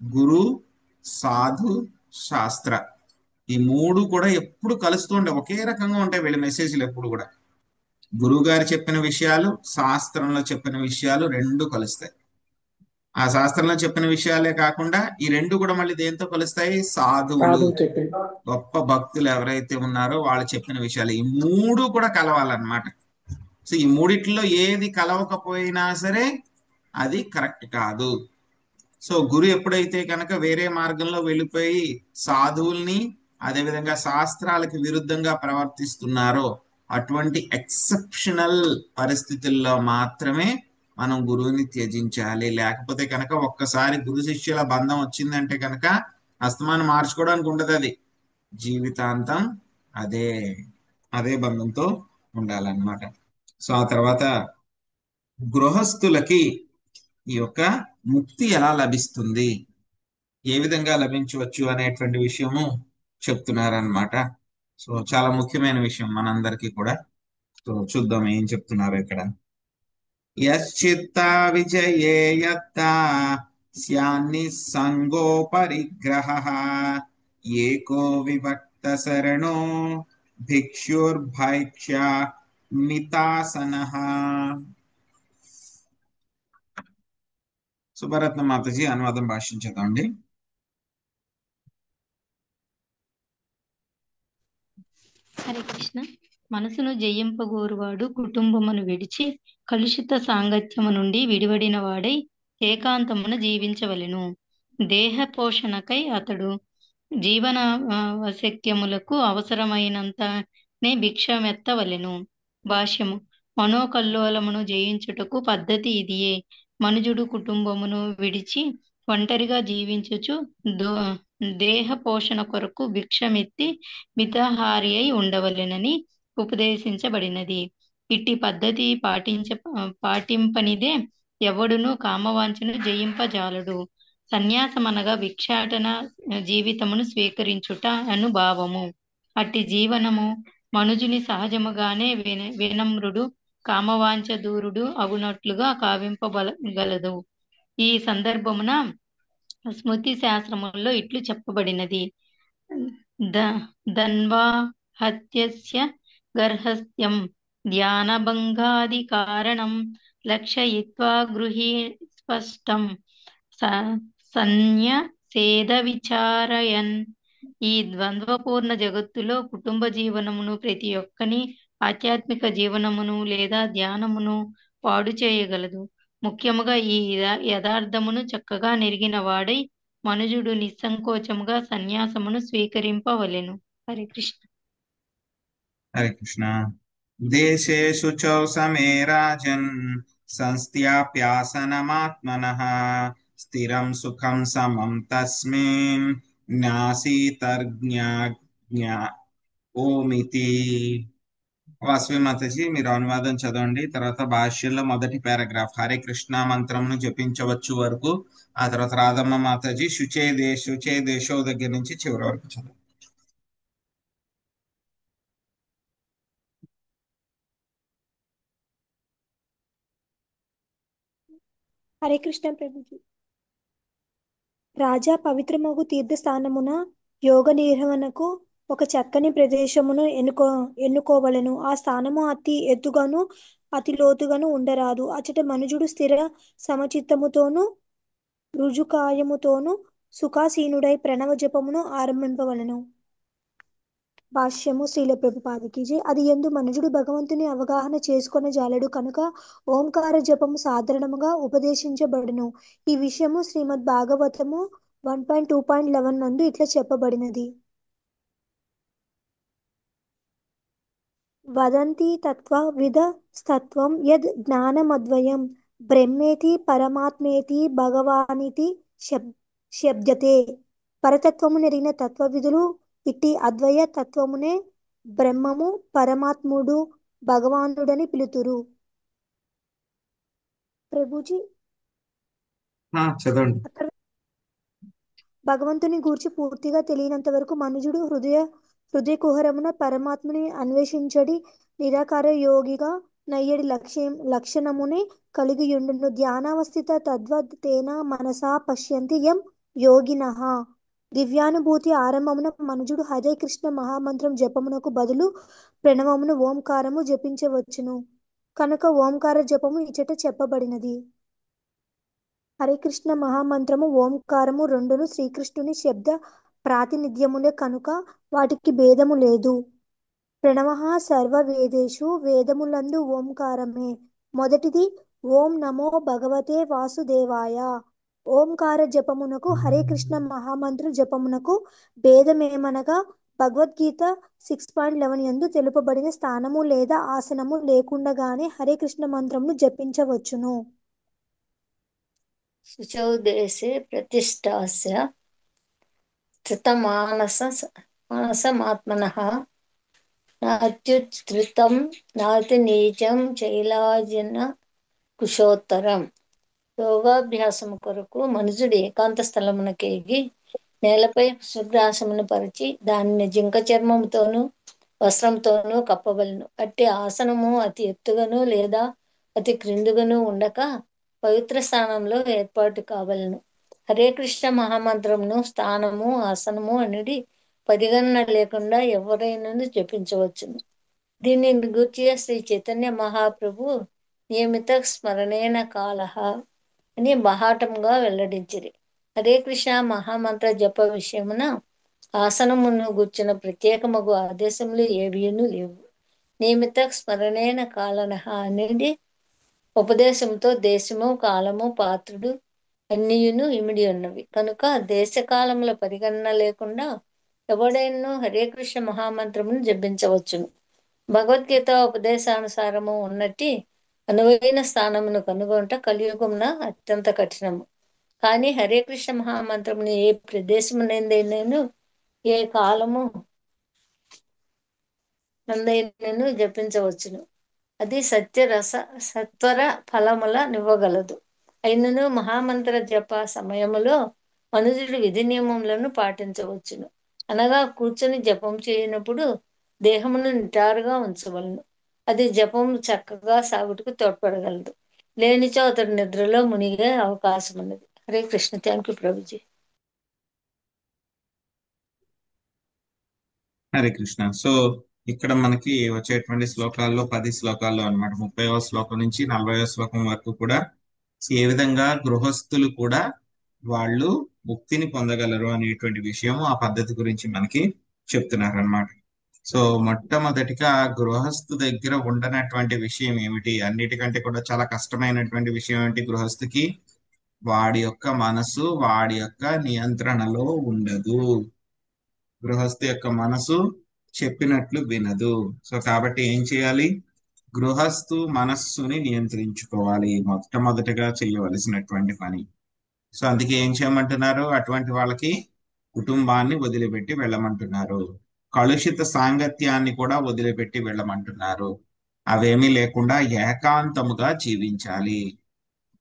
గురు, సాధు, శాస్త్ర. ఈ 3 కూడా ఎప్పుడు కలుస్తూ ఉంటాయి, ఒకే రకంగా ఉంటాయి వీళ్ళ మెసేజ్లు ఎప్పుడు కూడా. గురువు గారు చెప్పిన విషయాలు, శాస్త్రంలో చెప్పిన విషయాలు రెండు కలుస్తాయి. ఆ శాస్త్రంలో చెప్పిన విషయాలే కాకుండా ఈ రెండు కూడా మళ్ళీ దేంతో కలుస్తాయి, సాధువులు, సాధువు చెప్పింది. గొప్ప భక్తులు ఎవరైతే ఉన్నారో వాళ్ళు చెప్పిన విషయాలు, ఈ 3 కూడా కలవాలన్నమాట. సో ఈ మూడిట్లో ఏది కలవకపోయినా సరే అది కరెక్ట్ కాదు. సో గురు ఎప్పుడైతే కనుక వేరే మార్గంలో వెళ్ళిపోయి సాధువుల్ని అదేవిధంగా శాస్త్రాలకు విరుద్ధంగా ప్రవర్తిస్తున్నారో అటువంటి ఎక్సెప్షనల్ పరిస్థితుల్లో మాత్రమే మనం గురువుని త్యజించాలి. లేకపోతే కనుక ఒక్కసారి గురు శిష్యుల బంధం వచ్చిందంటే కనుక అస్తమానం మార్చుకోవడానికి ఉండదు. అది జీవితాంతం అదే అదే బంధంతో ఉండాలన్నమాట. సో ఆ తర్వాత గృహస్థులకి ఈ యొక్క ముక్తి ఎలా లభిస్తుంది, ఏ విధంగా లభించవచ్చు అనేటువంటి విషయము చెప్తున్నారనమాట. సో చాలా ముఖ్యమైన విషయం మనందరికీ కూడా. సో చూద్దాం ఏం చెప్తున్నారు ఇక్కడ. యశ్చిత్తా విజయే యత్తా స్యాన్ని సంగో పరిగ్రహ ఏకో విభక్త శరణో భిక్షుర్భైక్ష్య మితాసనః. సుభరత్న మాతాజీ అనువాదం భాషించదండి. హరే కృష్ణ. మనసును జయింపగోరువాడు కుటుంబమును విడిచి కలుషిత సాంగత్యము నుండి విడివడిన వాడై ఏకాంతమున జీవించవలెను. దేహ పోషణకై అతడు జీవన వశక్యములకు అవసరమైనంతనే భిక్షమెత్తవలెను. భాష్యము. మనోకల్లోలమును జయించుటకు పద్ధతి ఇదియే. మనుజుడు కుటుంబమును విడిచి ఒంటరిగా జీవించుచు దేహ పోషణ కొరకు భిక్షమెత్తి మితాహారి అయి ఉండవలెనని ఉపదేశించబడినది. ఇట్టి పద్ధతి పాటింపనిదే ఎవడును కామవాంఛను జయింపజాలడు. సన్యాసమనగా భిక్షాటన జీవితమును స్వీకరించుట అను భావము. అట్టి జీవనము మనుజుని సహజముగానే వినమ్రుడు కామవాంఛ దూరుడు అగునట్లుగా కావింపగలదు. ఈ సందర్భమున స్మృతి శాస్త్రములో ఇట్లు చెప్పబడినది. ధన్వాహత్యస్య గర్హస్థ్యం ధ్యానభంగాది కారణం లక్షయిత్వా గృహీ స్పష్టం సన్యసేద విచారయన్. ఈ ద్వంద్వపూర్ణ జగత్తులో కుటుంబ జీవనమును ప్రతి ఒక్కని ఆధ్యాత్మిక జీవనమును లేదా ధ్యానమును పాడు చేయగలదు. ముఖ్యముగా ఈ యథార్థమును చక్కగా నెరిగిన వాడై మనుజుడు నిస్సంకోచముగా సన్యాసమును స్వీకరింపవలెను. హరే కృష్ణ. హరే కృష్ణ. దేశేషు చౌ సమే రాజన్ సంస్థాప్యాసనమాత్మనః స్థిరం సుఖం సమం తస్మిన్ జ్ఞాసీతర్జ్ఞా ఓమితి. వాసవి మాతాజీ మీరు అనువాదం చదవండి. తర్వాత భాష్యంలో మొదటి పారాగ్రాఫ్ హరే కృష్ణ మంత్రమును జపించవచ్చు వరకు, ఆ తర్వాత రాధమ్మ మాతాజీ శుచే దేశో దగ్గర నుంచి చివరి వరకు చదవండి. హరే కృష్ణ ప్రభుజీ. రాజా పవిత్రమగు తీర్థస్థానమున యోగ నిర్వహణకు ఒక చక్కని ప్రదేశమును ఎన్నుకోవలెను. ఆ స్థానము అతి ఎత్తుగాను అతి లోతుగాను ఉండరాదు. అచట మనుజుడు స్థిర సమచిత్తముతోను రుజుకాయముతోను సుఖాసీనుడై ప్రణవ జపమును ఆరంభింపవలెను. భాష్యము శ్రీల ప్రభుపాదికి జై. అది యందు మనుజుడు భగవంతుని అవగాహన చేసుకొన జాలడు కనుక ఓంకార జపము సాధారణముగా ఉపదేశించబడును. ఈ విషయము శ్రీమద్ భాగవతము 1.2.11 నందు ఇట్లా చెప్పబడినది. వదంతి తత్వ విద స్తత్వం యద్ జ్ఞానమద్వయం బ్రహ్మేతి పరమాత్మేతి భగవానితి శబ్దతే. పరతత్వము నెరిగిన తత్వవిధులు ఇట్టి అద్వయ తత్వమునే బ్రహ్మము పరమాత్ముడు భగవానుడని పిలుతురు. ప్రభుజీ చదవండి. భగవంతుని గూర్చి పూర్తిగా తెలియనంత వరకు మనుజుడు హృదయ కుహరమున పరమాత్మని అన్వేషించడి నిరాకార యోగిగా నయ్యడి లక్షణమునే కలిగియుండును. ధ్యానావస్థిత తద్వద్ తేన మనసా పశ్యంతి యం యోగినః. దివ్యానుభూతి ఆరంభమున మనుజుడు హరే కృష్ణ మహామంత్రం జపమునకు బదులు ప్రణవమును ఓంకారము జపించవచ్చును కనుక ఓంకార జపము ఇచ్చట చెప్పబడినది. హరే కృష్ణ మహామంత్రము ఓంకారము రెండును శ్రీకృష్ణుని శబ్ద ప్రాతినిధ్యములే కనుక వాటికి భేదము లేదు. ప్రణవః సర్వ వేదేషు వేదములందు ఓంకారమే. మొదటిది ఓం నమో భగవతే వాసుదేవాయ. ఓంకార జపమునకు హరే కృష్ణ మహామంత్ర జపమునకు భేదమేమనగా భగవద్గీత 6.11 యందు తెలుపబడిన స్థానము లేదా ఆసనము లేకుండగానే హరే కృష్ణ మంత్రమును జపించవచ్చును. శుచౌ దేశే ప్రతిష్టాస్య స్థితమానసమాత్మనః నాత్యుత్థితం నాతి నీచం చైలాజిన కుశోత్తరం. యోగాభ్యాసము కొరకు మనుజుడు ఏకాంత స్థలమునకేగి నేలపై శుభ్రాసమును పరిచి దానిని జింక చర్మముతోనూ వస్త్రంతోనూ కప్పవలను. అట్టి ఆసనము అతి ఎత్తుగాను లేదా అతి క్రిందుగాను ఉండక పవిత్ర స్థానంలో ఏర్పాటు కావలను. హరే కృష్ణ మహామంత్రమును స్థానము ఆసనము అనేది పరిగణన లేకుండా ఎవరైనా జపించవచ్చును. దీనిని గూర్చి శ్రీ చైతన్య మహాప్రభు నియమిత స్మరణేన కాలః అని బహాటంగా వెల్లడించిరి. హరే కృష్ణ మహామంత్ర జప విషయమున ఆసనమును గూర్చిన ప్రత్యేకమగు ఆదేశములు ఏవీను లేవు. నియమిత స్మరణేన కాలనః అనేది ఉపదేశంతో దేశము కాలము పాత్రుడు అన్నియును ఇమిడి ఉన్నవి కనుక దేశకాలముల పరిగణన లేకుండా ఎవడైనా హరే కృష్ణ మహామంత్రమును జపించవచ్చును. భగవద్గీత ఉపదేశానుసారము ఉన్నట్టి అనువైన స్థానమును కనుగొంట కలియుగమున అత్యంత కఠినము. కానీ హరే కృష్ణ మహామంత్రమును ఏ ప్రదేశమునందైనను ఏ కాలము నందైనను జపించవచ్చును. అది సత్వర ఫలముల నివ్వగలదు. అయినను మహామంత్ర జప సమయములో మనుజుడు విధి నియమములను పాటించవచ్చును. అనగా కూర్చొని జపం చేయనప్పుడు దేహమును నిటారుగా ఉంచవలను. అది జపం చక్కగా సాగుటకు తోడ్పడగలదు. లేనిచో అతడు నిద్రలో మునిగే అవకాశం ఉన్నది. Hare Krishna. Thank you Prabhuji. Hare Krishna. So ఇక్కడ మనకి వచ్చేటువంటి శ్లోకాల్లో 10 శ్లోకాల్లో అనమాట 30వ శ్లోకం నుంచి 40వ శ్లోకం వరకు కూడా ఏ విధంగా గృహస్థులు కూడా వాళ్ళు ముక్తిని పొందగలరు అనేటువంటి విషయం ఆ పద్ధతి గురించి మనకి చెప్తున్నారు అనమాట. సో మొట్టమొదటిగా గృహస్థు దగ్గర ఉండనటువంటి విషయం ఏమిటి, అన్నిటికంటే కూడా చాలా కష్టమైనటువంటి విషయం ఏంటి గృహస్థుకి, వాడి యొక్క మనసు వాడి యొక్క నియంత్రణలో ఉండదు. గృహస్థు యొక్క మనసు చెప్పినట్లు వినదు. సో కాబట్టి ఏం చేయాలి, గృహస్థు మనస్సుని నియంత్రించుకోవాలి, మొట్టమొదటిగా చేయవలసినటువంటి పని. సో అందుకే ఏం చేయమంటున్నారు, అటువంటి వాళ్ళకి కుటుంబాన్ని వదిలిపెట్టి వెళ్ళమంటున్నారు, కలుషిత సాంగత్యాన్ని కూడా వదిలిపెట్టి వెళ్ళమంటున్నారు, అవేమీ లేకుండా ఏకాంతముగా జీవించాలి.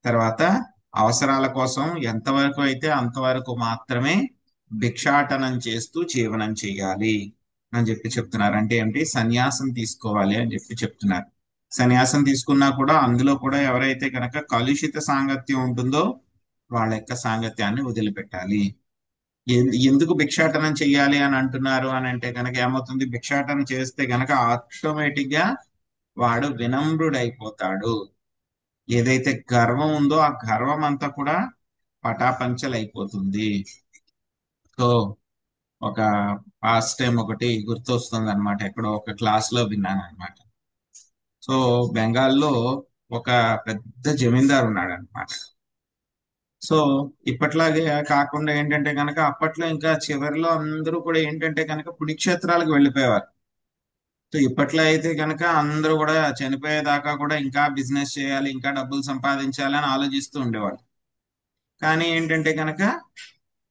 తర్వాత అవసరాల కోసం ఎంతవరకు అయితే అంతవరకు మాత్రమే భిక్షాటనం చేస్తూ జీవనం చేయాలి అని చెప్తున్నారు. అంటే ఏంటి, సన్యాసం తీసుకోవాలి అని చెప్తున్నారు. సన్యాసం తీసుకున్నా కూడా అందులో కూడా ఎవరైతే కనుక కలుషిత సాంగత్యం ఉంటుందో వాళ్ళ యొక్క సాంగత్యాన్ని వదిలిపెట్టాలి. ఎందుకు భిక్షాటనం చెయ్యాలి అని అంటున్నారు అని అంటే కనుక ఏమవుతుంది, భిక్షాటనం చేస్తే కనుక ఆటోమేటిక్ గా వాడు వినమ్రుడైపోతాడు. ఏదైతే గర్వం ఉందో ఆ గర్వం అంతా కూడా పటాపంచలైపోతుంది. సో ఒక పాస్ట్ టైం ఒకటి గుర్తొస్తుంది అనమాట, ఎక్కడో ఒక క్లాస్ లో విన్నాను అనమాట. సో బెంగాల్లో ఒక పెద్ద జమీందారు ఉన్నాడు అనమాట. సో ఇప్పట్లాగే కాకుండా ఏంటంటే కనుక అప్పట్లో ఇంకా చివరిలో అందరూ కూడా ఏంటంటే కనుక పుణ్యక్షేత్రాలకు వెళ్ళిపోయేవారు. సో ఇప్పట్లో అయితే కనుక అందరూ కూడా చనిపోయేదాకా కూడా ఇంకా బిజినెస్ చేయాలి, ఇంకా డబ్బులు సంపాదించాలి అని ఆలోచిస్తూ ఉండేవాళ్ళు. కానీ ఏంటంటే కనుక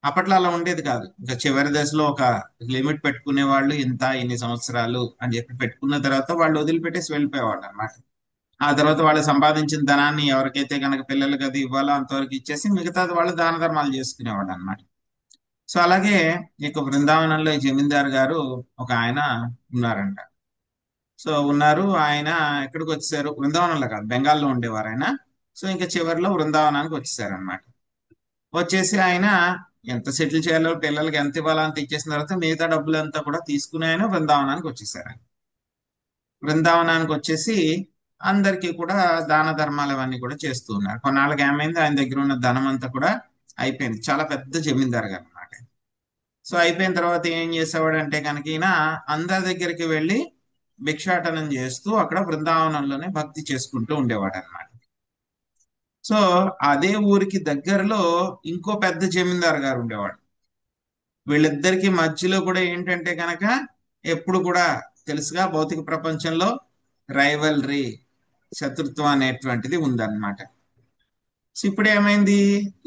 అప్పట్లో అలా ఉండేది కాదు. ఇంకా చివరి దశలో ఒక లిమిట్ పెట్టుకునే వాళ్ళు, ఇంత ఇన్ని సంవత్సరాలు అని చెప్పి పెట్టుకున్న తర్వాత వాళ్ళు వదిలిపెట్టేసి వెళ్ళిపోయేవాళ్ళు అనమాట. ఆ తర్వాత వాళ్ళు సంపాదించిన ధనాన్ని ఎవరికైతే కనుక పిల్లలకి అది ఇవ్వాలో అంతవరకు ఇచ్చేసి మిగతాది వాళ్ళు దాన ధర్మాలు చేసుకునేవాడు అనమాట. సో అలాగే ఇక బృందావనంలో ఈ జమీందారు గారు ఒక ఆయన ఉన్నారంట. సో ఉన్నారు, ఆయన ఎక్కడికి వచ్చేసారు, బృందావనంలో కాదు బెంగాల్లో ఉండేవారు ఆయన. సో ఇంకా చివరిలో బృందావనానికి వచ్చేసారు అనమాట. వచ్చేసి ఆయన ఎంత సెటిల్ చేయాలో, పిల్లలకి ఎంత ఇవ్వాలో అంత ఇచ్చేసిన తర్వాత మిగతా డబ్బులు అంతా కూడా తీసుకుని ఆయన బృందావనానికి వచ్చేసారు. బృందావనానికి వచ్చేసి అందరికీ కూడా దాన ధర్మాలు అవన్నీ కూడా చేస్తూ ఉన్నారు. కొన్నాళ్ళకి ఏమైంది, ఆయన దగ్గర ఉన్న ధనం అంతా కూడా అయిపోయింది. చాలా పెద్ద జమీందారు గారు అనమాట. సో అయిపోయిన తర్వాత ఏం చేసేవాడు అంటే కనుక ఈయన అందరి దగ్గరికి వెళ్ళి భిక్షాటనం చేస్తూ అక్కడ బృందావనంలోనే భక్తి చేసుకుంటూ ఉండేవాడు అనమాట. సో అదే ఊరికి దగ్గరలో ఇంకో పెద్ద జమీందారు గారు ఉండేవాడు. వీళ్ళిద్దరికి మధ్యలో కూడా ఏంటంటే కనుక ఎప్పుడు కూడా తెలుసుగా భౌతిక ప్రపంచంలో రైవల్రీ, శత్రుత్వం అనేటువంటిది ఉందన్నమాట. సో ఇప్పుడు ఏమైంది,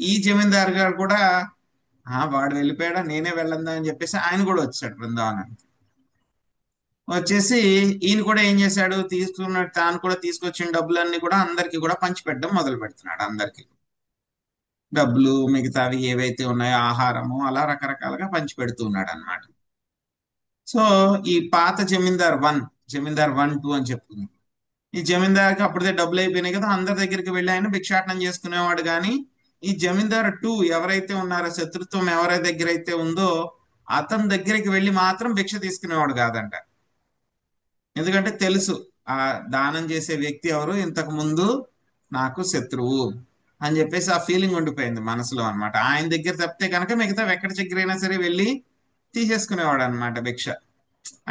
ఈ జమీందారు గారు కూడా వాడు వెళ్ళిపోయాడా, నేనే వెళ్ళందా అని చెప్పేసి ఆయన కూడా వచ్చాడు బృందావనానికి. వచ్చేసి ఈయన కూడా ఏం చేశాడు, తాను కూడా తీసుకొచ్చిన డబ్బులన్నీ కూడా అందరికి కూడా పంచిపెట్టడం మొదలు పెడుతున్నాడు. అందరికి డబ్బులు మిగతావి ఏవైతే ఉన్నాయో ఆహారము అలా రకరకాలుగా పంచిపెడుతూ ఉన్నాడు అనమాట. సో ఈ పాత జమీందార్ 1, 2 అని చెప్పుకుంది. ఈ జమీందార్కి అప్పుడే డబ్బులు అయిపోయినాయి కదా, అందరి దగ్గరికి వెళ్ళి ఆయన భిక్షాటనం చేసుకునేవాడు. కానీ ఈ జమీందార్ 2 ఎవరైతే ఉన్నారో, శత్రుత్వం ఎవరి దగ్గర అయితే ఉందో అతని దగ్గరికి వెళ్ళి మాత్రం భిక్ష తీసుకునేవాడు కాదంట. ఎందుకంటే తెలుసు ఆ దానం చేసే వ్యక్తి ఎవరు, ఇంతకు ముందు నాకు శత్రువు అని చెప్పేసి ఆ ఫీలింగ్ ఉండిపోయింది మనసులో అనమాట. ఆయన దగ్గర తప్పితే కనుక మిగతా ఎక్కడి దగ్గర అయినా సరే వెళ్ళి తీసేసుకునేవాడు అనమాట భిక్ష.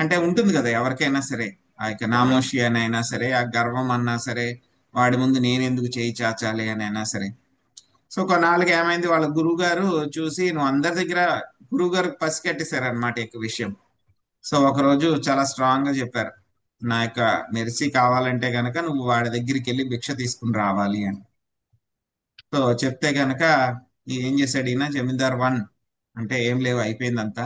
అంటే ఉంటుంది కదా ఎవరికైనా సరే, ఆ యొక్క నామోషి అని అయినా సరే, ఆ గర్వం అన్నా సరే, వాడి ముందు నేనెందుకు చేయి చాచాలి అని అయినా సరే. సో కొన్నాళ్ళకి ఏమైంది, వాళ్ళ గురువు గారు చూసి నువ్వు అందరి దగ్గర, గురువు గారు పసిగట్టేశారు అనమాట ఎక్కువ విషయం. సో ఒకరోజు చాలా స్ట్రాంగ్ గా చెప్పారు, నా యొక్క మెర్సీ కావాలంటే కనుక నువ్వు వాడి దగ్గరికి వెళ్ళి భిక్ష తీసుకుని రావాలి అని. సో చెప్తే కనుక ఏం చేశాడు ఈయన, జమీందార్ 1 అంటే ఏం లేవు అయిపోయిందంతా,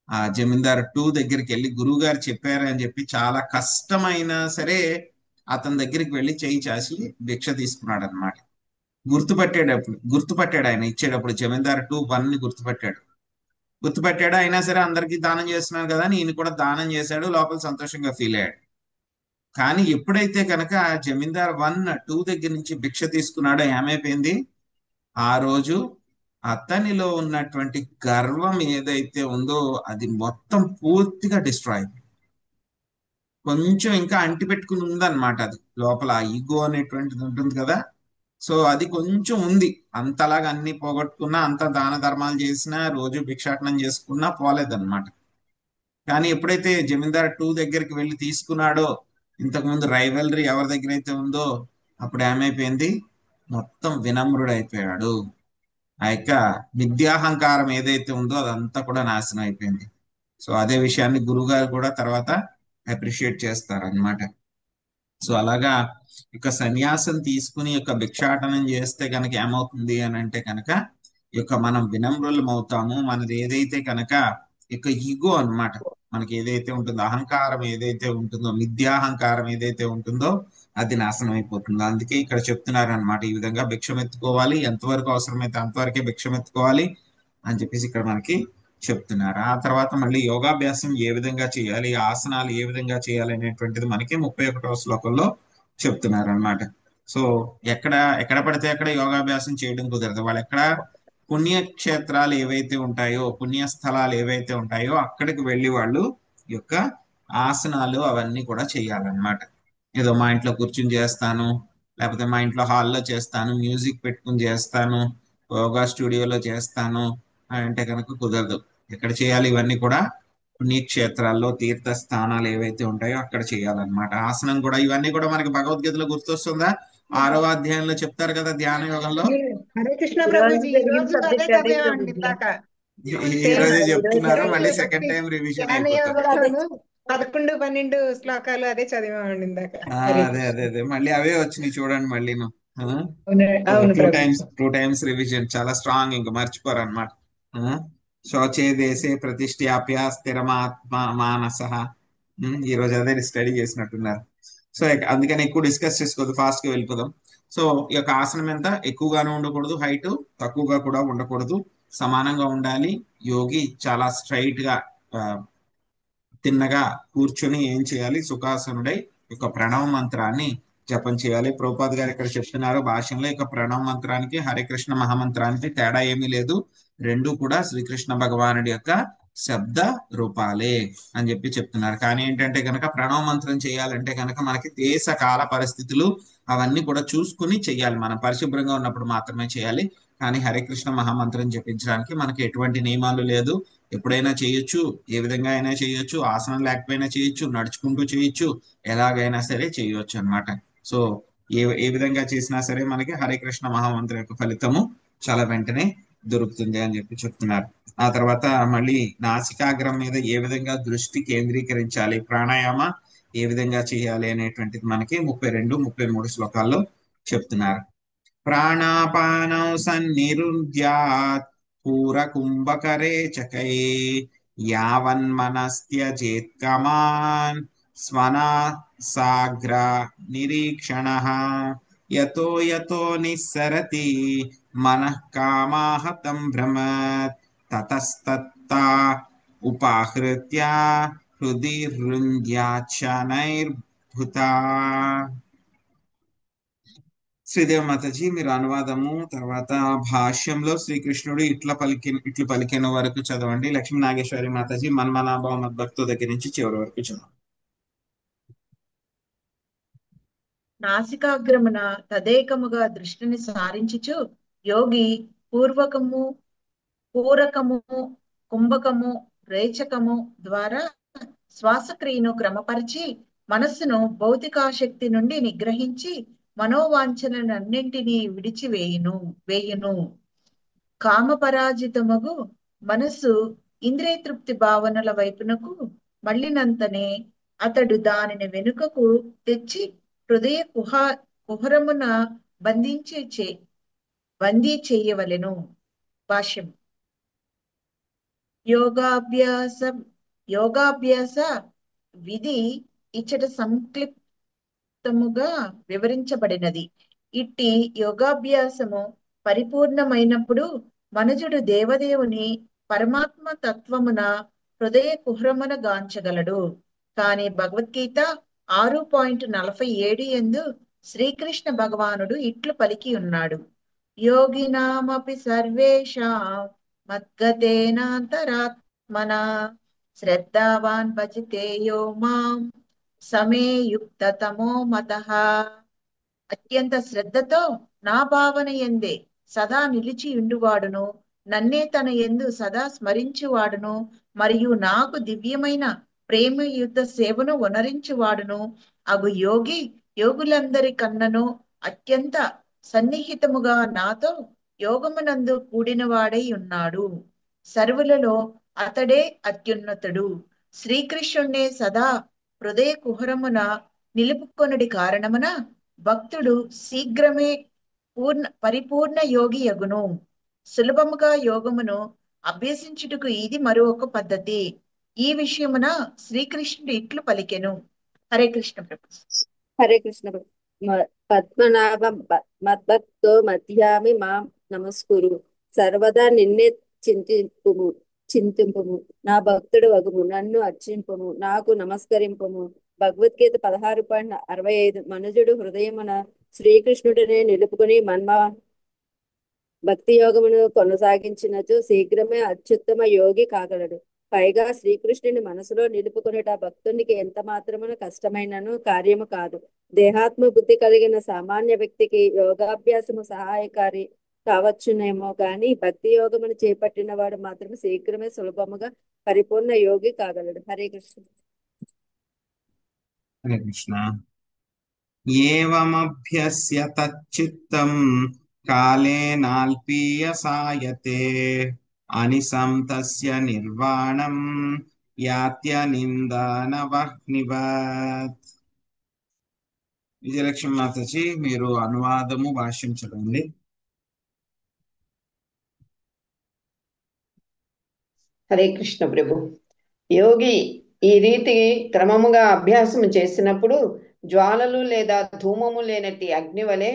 ఆ జమీందార్ 2 దగ్గరికి వెళ్ళి గురువు గారు చెప్పారు అని చెప్పి చాలా కష్టమైనా సరే అతని దగ్గరికి వెళ్ళి చేయి చాచి భిక్ష తీసుకున్నాడు అనమాట. గుర్తుపట్టాడు ఆయన ఇచ్చేటప్పుడు, జమీందార్ 2 1ని గుర్తుపెట్టాడు. అయినా సరే అందరికీ దానం చేస్తున్నాడు కదా అని ఈయన కూడా దానం చేశాడు, లోపల సంతోషంగా ఫీల్ అయ్యాడు. కానీ ఎప్పుడైతే కనుక జమీందార్ 1, 2 దగ్గర నుంచి భిక్ష తీసుకున్నాడో ఏమైపోయింది, ఆ రోజు అతనిలో ఉన్నటువంటి గర్వం ఏదైతే ఉందో అది మొత్తం పూర్తిగా డిస్ట్రాయ్ అయిపోయింది. కొంచెం ఇంకా అంటిపెట్టుకుని ఉందన్నమాట అది లోపల, ఈగో అనేటువంటిది ఉంటుంది కదా. సో అది కొంచెం ఉంది, అంతలాగా అన్ని పోగొట్టుకున్నా, అంత దాన ధర్మాలు చేసినా, రోజు భిక్షాటనం చేసుకున్నా పోలేదన్నమాట. కానీ ఎప్పుడైతే జమీందార్ 2 దగ్గరికి వెళ్ళి తీసుకున్నాడో, ఇంతకుముందు రైవల్రీ ఎవరి దగ్గర అయితే ఉందో, అప్పుడు ఏమైపోయింది, మొత్తం వినమ్రుడైపోయాడు. ఆ యొక్క విద్యాహంకారం ఏదైతే ఉందో అదంతా కూడా నాశనం అయిపోయింది. సో అదే విషయాన్ని గురువుగారు కూడా తర్వాత అప్రిషియేట్ చేస్తారనమాట. సో అలాగా ఇక సన్యాసం తీసుకుని యొక్క భిక్షాటనం చేస్తే కనుక ఏమవుతుంది అని అంటే కనుక ఇక మనం వినమ్రులం అవుతాము. మనది ఏదైతే కనుక ఇక ఈగో అన్నమాట, మనకి ఏదైతే ఉంటుందో, అహంకారం ఏదైతే ఉంటుందో, మిథ్యాహంకారం ఏదైతే ఉంటుందో అది నాశనం అయిపోతుంది. అందుకే ఇక్కడ చెప్తున్నారు అనమాట, ఈ విధంగా భిక్షం ఎత్తుకోవాలి, ఎంతవరకు అవసరమైతే అంతవరకే భిక్షం ఎత్తుకోవాలి అని చెప్పేసి ఇక్కడ మనకి చెప్తున్నారు. ఆ తర్వాత మళ్ళీ యోగాభ్యాసం ఏ విధంగా చేయాలి, ఆసనాలు ఏ విధంగా చేయాలి అనేటువంటిది మనకి 31వ శ్లోకంలో చెప్తున్నారు అనమాట. సో ఎక్కడ పడితే అక్కడ యోగాభ్యాసం చేయడం కుదరదు. వాళ్ళు ఎక్కడ పుణ్యక్షేత్రాలు ఏవైతే ఉంటాయో, పుణ్యస్థలాలు ఏవైతే ఉంటాయో అక్కడికి వెళ్ళి వాళ్ళు యొక్క ఆసనాలు అవన్నీ కూడా చేయాలన్నమాట. ఏదో మా ఇంట్లో కూర్చుని చేస్తాను, లేకపోతే మా ఇంట్లో హాల్లో చేస్తాను, మ్యూజిక్ పెట్టుకుని చేస్తాను, యోగా స్టూడియోలో చేస్తాను అంటే కనుక కుదరదు. ఎక్కడ చేయాలి, ఇవన్నీ కూడా పుణ్యక్షేత్రాల్లో, తీర్థ స్థానాలు ఏవైతే ఉంటాయో అక్కడ చేయాలన్నమాట. ఆసనం కూడా, ఇవన్నీ కూడా మనకి భగవద్గీతలో గుర్తొస్తుందా, 6వ అధ్యాయంలో చెప్తారు కదా ధ్యాన యోగంలో. హరే కృష్ణ ప్రభుజీ, ఈ రోజు అదే చదివామండి ఇందాక. ఈ రోజే చెప్తున్నారు, మళ్ళీ సెకండ్ టైం రివిజన్ అయిపోతుంది. 11, 12 శ్లోకాలు అదే చదివామండి ఇందాక. అదే మళ్ళీ అవే వచ్చినాయి చూడండి మళ్ళీను. అవును, 2 టైమ్స్ రివిజన్, చాలా స్ట్రాంగ్, ఇంకా మర్చిపోరు అనమాట. శోచే దేశే ప్రతిష్టాప్య స్థిరమాత్మ మానస. ఈ రోజు అదే స్టడీ చేసినట్టున్నారు. సో అందుకని ఎక్కువ డిస్కస్ చేసుకోవద్దు, ఫాస్ట్ గా వెళ్ళిపోదాం. సో ఈ యొక్క ఆసనం ఎంత ఎక్కువగాను ఉండకూడదు, హైట్ తక్కువగా కూడా ఉండకూడదు, సమానంగా ఉండాలి. యోగి చాలా స్ట్రైట్ గా తిన్నగా కూర్చొని ఏం చేయాలి, సుఖాసనుడై యొక్క ప్రణవ మంత్రాన్ని జపం చేయాలి. ప్రభుపాద్ గారు ఇక్కడ చెప్తున్నారు భాష్యంలో, ఇక ప్రణవ మంత్రానికి హరే కృష్ణ మహామంత్రానికి తేడా ఏమీ లేదు, రెండు కూడా శ్రీకృష్ణ భగవానుడి యొక్క శబ్ద రూపాలే అని చెప్పి చెప్తున్నారు. కానీ ఏంటంటే కనుక ప్రణవ మంత్రం చేయాలంటే కనుక మనకి దేశ కాల పరిస్థితులు అవన్నీ కూడా చూసుకుని చెయ్యాలి. మనం పరిశుభ్రంగా ఉన్నప్పుడు మాత్రమే చేయాలి. కానీ హరే కృష్ణ మహామంత్రం జపించడానికి మనకి ఎటువంటి నియమాలు లేదు, ఎప్పుడైనా చేయొచ్చు, ఏ విధంగా అయినా చేయొచ్చు, ఆసనం లేకపోయినా చేయొచ్చు, నడుచుకుంటూ చేయొచ్చు, ఎలాగైనా సరే చేయొచ్చు అన్నమాట. సో ఏ విధంగా చేసినా సరే మనకి హరే కృష్ణ మహామంత్ర యొక్క ఫలితము చాలా వెంటనే దొరుకుతుంది అని చెప్పి చెప్తున్నారు. ఆ తర్వాత మళ్ళీ నాసికాగ్రం మీద ఏ విధంగా దృష్టి కేంద్రీకరించాలి, ప్రాణాయామ ఏ విధంగా చేయాలి అనేటువంటిది మనకి 32, 33 శ్లోకాల్లో చెప్తున్నారు. ప్రాణాపానౌ సన్నిరుధ్యాత్ పూరకుంభకరే చకై యావన్మనస్త్యజేత్ కమాన్ స్వనా సాగ్ర నిరీక్షణః యతో యతో నిస్సరతి మనః కామాః తం భ్రమత్ తతస్తత్తా ఉపాహృత్య హృది హృంద్యాచనైర్భుతా. శ్రీదేవి మాతాజీ మీరు అనువాదము తర్వాత భాష్యంలో శ్రీకృష్ణుడు ఇట్లు పలికిన వరకు చదవండి. లక్ష్మీ నాగేశ్వరి మాతాజీ మన్మనాభావ మద్భక్తు దగ్గర నుంచి చివరి వరకు చదవండి. నాసికాగ్రమున తదేకముగా దృష్టిని సారించుచు యోగి పూరకము కుంభకము రేచకము ద్వారా శ్వాసక్రియను క్రమపరిచి మనస్సును భౌతికాశక్తి నుండి నిగ్రహించి మనోవాంఛలనన్నింటినీ వేయును. కామపరాజితమగు మనస్సు ఇంద్రియ తృప్తి భావనల వైపునకు మళ్ళినంతనే అతడు దానిని వెనుకకు తెచ్చి హృదయ కుహరమున బందీ చేయవలెను. భాష్యం. యోగాభ్యాస విధి ఇచ్చట సంక్లిప్తముగా వివరించబడినది. ఇట్టి యోగాభ్యాసము పరిపూర్ణమైనప్పుడు మనుజుడు దేవదేవుని పరమాత్మ తత్వమున హృదయ కుహరమున గాంచగలడు. కాని భగవద్గీత 6.47 యందు శ్రీకృష్ణ భగవానుడు ఇట్లు పలికి ఉన్నాడు. యోగినామపి సర్వేషాం మద్గతేనాంతరాత్మనా శ్రద్ధావాన్ భజతే యో మాం సమే యుక్తతమో మతః. అత్యంత శ్రద్ధతో నా భావన యందే సదా నిలిచి ఉండువాడును, నన్నే తన యందు సదా స్మరించువాడును, మరియు నాకు దివ్యమైన ప్రేమయుత సేవను వనరించువాడును అగు యోగి యోగులందరి కన్నను అత్యంత సన్నిహితముగా నాతో యోగమునందు కూడినవాడై ఉన్నాడు. సర్వులలో అతడే అత్యున్నతుడు. శ్రీకృష్ణుణ్ణే సదా హృదయ కుహరమున నిలుపుకొనుడి కారణమున భక్తుడు శీఘ్రమే పరిపూర్ణ యోగి యగును. సులభముగా యోగమును అభ్యసించుటకు ఇది మరొక పద్ధతి. ఈ విషయమున శ్రీకృష్ణుడు ఇట్లు పలికెను. హరే కృష్ణ ప్రభు. హరే కృష్ణ పద్మనాభ మద్భక్తో మధ్యామి మాం నమస్కురు సర్వదా నిన్నే చింతింపుము నా భక్తుడు వగుము నన్ను అర్చింపుము నాకు నమస్కరింపుము. భగవద్గీత 16.65. మనుజుడు హృదయమున శ్రీకృష్ణుడినే నిలుపుకుని భక్తి యోగమును కొనసాగించినచో శీఘ్రమే అత్యుత్తమ యోగి కాగలడు. పైగా శ్రీకృష్ణుని మనసులో నిలుపుకునేట భక్తునికి ఎంత మాత్రమున కష్టమైనను కార్యము కాదు. దేహాత్మ బుద్ధి కలిగిన సామాన్య వ్యక్తికి యోగాభ్యాసము సహాయకారి కావచ్చునేమో గాని భక్తి యోగమును చేపట్టిన వాడు మాత్రం శీఘ్రమే సులభముగా పరిపూర్ణ యోగి కాగలడు. హరే కృష్ణ. హరే కృష్ణ. ఏవమభ్యస్య తచ్చిత్తం కాలేనాల్పీయసాయతే అనిసం తస్య నిర్వాణం యాత్యనిందానవహ్నివత్. విజయలక్ష్మి మాతాజీ మీరు అనువాదము భాష్యం చదవండి. హరే కృష్ణ ప్రభు. యోగి ఈ రీతి క్రమముగా అభ్యాసం చేసినప్పుడు జ్వాలలు లేదా ధూమము లేనట్టి అగ్ని వలె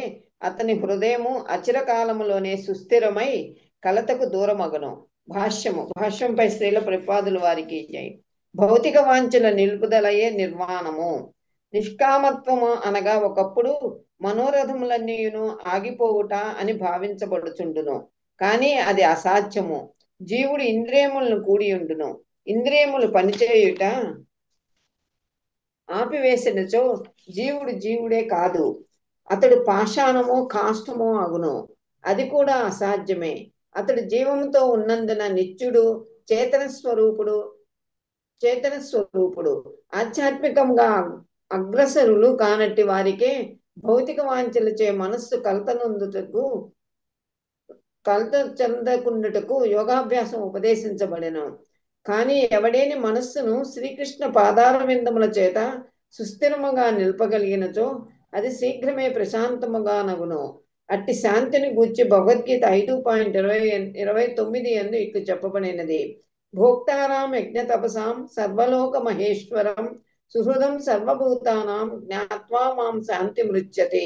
అతని హృదయము అచిరకాలములోనే సుస్థిరమై కలతకు దూరమగును. భాష్యంపై శ్రీల ప్రభుపాదుల వారికి జై. భౌతిక వాంఛల నిలుపుదలయే నిర్వాణము. నిష్కామత్వము అనగా ఒకప్పుడు మనోరథములన్నీయును ఆగిపోవుట అని భావించబడుచుండును. కానీ అది అసాధ్యము. జీవుడు ఇంద్రియములను కూడి ఉండును. ఇంద్రియములు పనిచేయుట ఆపివేసినచో జీవుడే కాదు, అతడు పాషాణమో కాష్టమో అగును. అది కూడా అసాధ్యమే. అతడు జీవముతో ఉన్నందున నిత్యుడు చేతన స్వరూపుడు ఆధ్యాత్మికంగా అగ్రసరులు కానట్టి వారికే భౌతిక వాంఛలచే మనస్సు కలత చెందకుండుటకు యోగాభ్యాసం ఉపదేశించబడెను. కానీ ఎవడేని మనస్సును శ్రీకృష్ణ పాదార విందముల చేత సుస్థిరముగా నిలపగలిగినచో అది శీఘ్రమే ప్రశాంతముగా నగును. అట్టి శాంతిని గూర్చి భగవద్గీత 5.29 యందు ఇట్లు చెప్పబడినది: భోక్తారాం యజ్ఞ తపసాం సర్వలోక మహేశ్వరం సుహృదం సర్వభూతానాం జ్ఞాత్వా మాం శాంతి మృచ్యతే.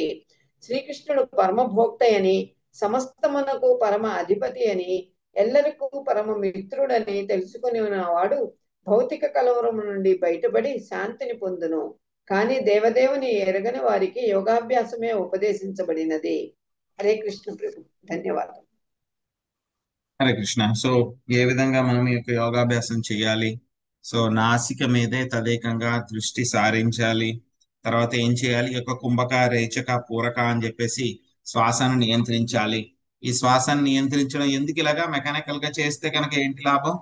శ్రీకృష్ణుడు పరమభోక్తయని, సమస్తమునకు పరమ అధిపతి అని, ఎల్లరికూ పరమ మిత్రుడని తెలుసుకుని ఉన్నవాడు భౌతిక కలవరము నుండి బయటపడి శాంతిని పొందును. కానీ దేవదేవుని ఎరగని వారికి యోగాభ్యాసమే ఉపదేశించబడినది. హరే కృష్ణ ప్రభు. ధన్యవాదాలు. హరే కృష్ణ. సో ఏ విధంగా మనం ఈ యొక్క యోగాభ్యాసం చేయాలి? సో నాసిక మీదే తదేకంగా దృష్టి సారించాలి. తర్వాత ఏం చేయాలి? ఈ యొక్క కుంభక, రేచక, పూరక అని చెప్పేసి శ్వాసను నియంత్రించాలి. ఈ శ్వాసను నియంత్రించడం ఎందుకు ఇలాగా మెకానికల్ గా చేస్తే కనుక ఏంటి లాభం?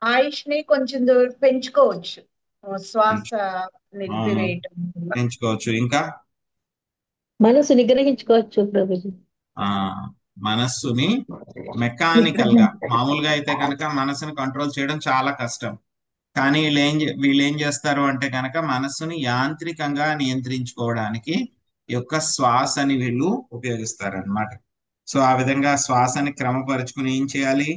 ఆయుష్ ని కొంచెం పెంచుకోవచ్చు శ్వాస నిలిపివేయటం వల్ల. పెంచుకోవచ్చు. ఇంకా మనసు నిగ్రహించుకోవచ్చు ప్రభుజీ. మనస్సుని మెకానికల్ గా, మామూలుగా అయితే కనుక మనసుని కంట్రోల్ చేయడం చాలా కష్టం. కానీ వీళ్ళు ఏం చేస్తారు అంటే కనుక మనస్సుని యాంత్రికంగా నియంత్రించుకోవడానికి ఈ యొక్క శ్వాసని వీళ్ళు ఉపయోగిస్తారు అన్నమాట. సో ఆ విధంగా శ్వాసని క్రమపరుచుకుని ఏం చేయాలి?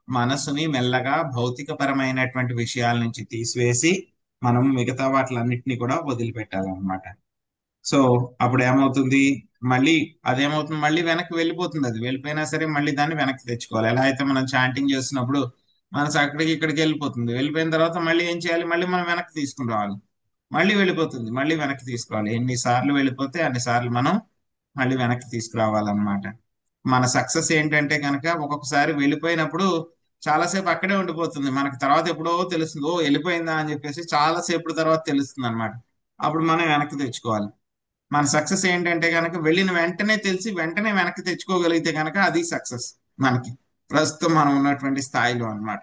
మనసుని మెల్లగా భౌతిక పరమైనటువంటి విషయాల నుంచి తీసివేసి మనం మిగతా వాటిలన్నిటినీ కూడా వదిలిపెట్టాలన్నమాట. సో అప్పుడు ఏమవుతుంది? మళ్ళీ వెనక్కి వెళ్ళిపోతుంది. అది వెళ్ళిపోయినా సరే మళ్ళీ దాన్ని వెనక్కి తెచ్చుకోవాలి. ఎలా అయితే మనం చాంటింగ్ చేస్తున్నప్పుడు మనసు అక్కడికి ఇక్కడికి వెళ్ళిపోతుంది. వెళ్ళిపోయిన తర్వాత మళ్ళీ ఏం చేయాలి? మళ్ళీ మనం వెనక్కి తీసుకుని రావాలి. మళ్ళీ వెళ్ళిపోతుంది, మళ్ళీ వెనక్కి తీసుకోవాలి. ఎన్నిసార్లు వెళ్ళిపోతే అన్నిసార్లు మనం మళ్ళీ వెనక్కి తీసుకురావాలన్నమాట. మన సక్సెస్ ఏంటంటే కనుక ఒక్కొక్కసారి వెళ్ళిపోయినప్పుడు చాలాసేపు అక్కడే ఉండిపోతుంది. మనకి తర్వాత ఎప్పుడో తెలుస్తుంది, ఓ వెళ్ళిపోయిందా అని చెప్పేసి చాలాసేపు తర్వాత తెలుస్తుంది అనమాట. అప్పుడు మనం వెనక్కి తెచ్చుకోవాలి. మన సక్సెస్ ఏంటంటే కనుక వెళ్ళిన వెంటనే తెలిసి వెంటనే వెనక్కి తెచ్చుకోగలిగితే కనుక అది సక్సెస్ మనకి ప్రస్తుతం మనం ఉన్నటువంటి స్థాయిలో అన్నమాట.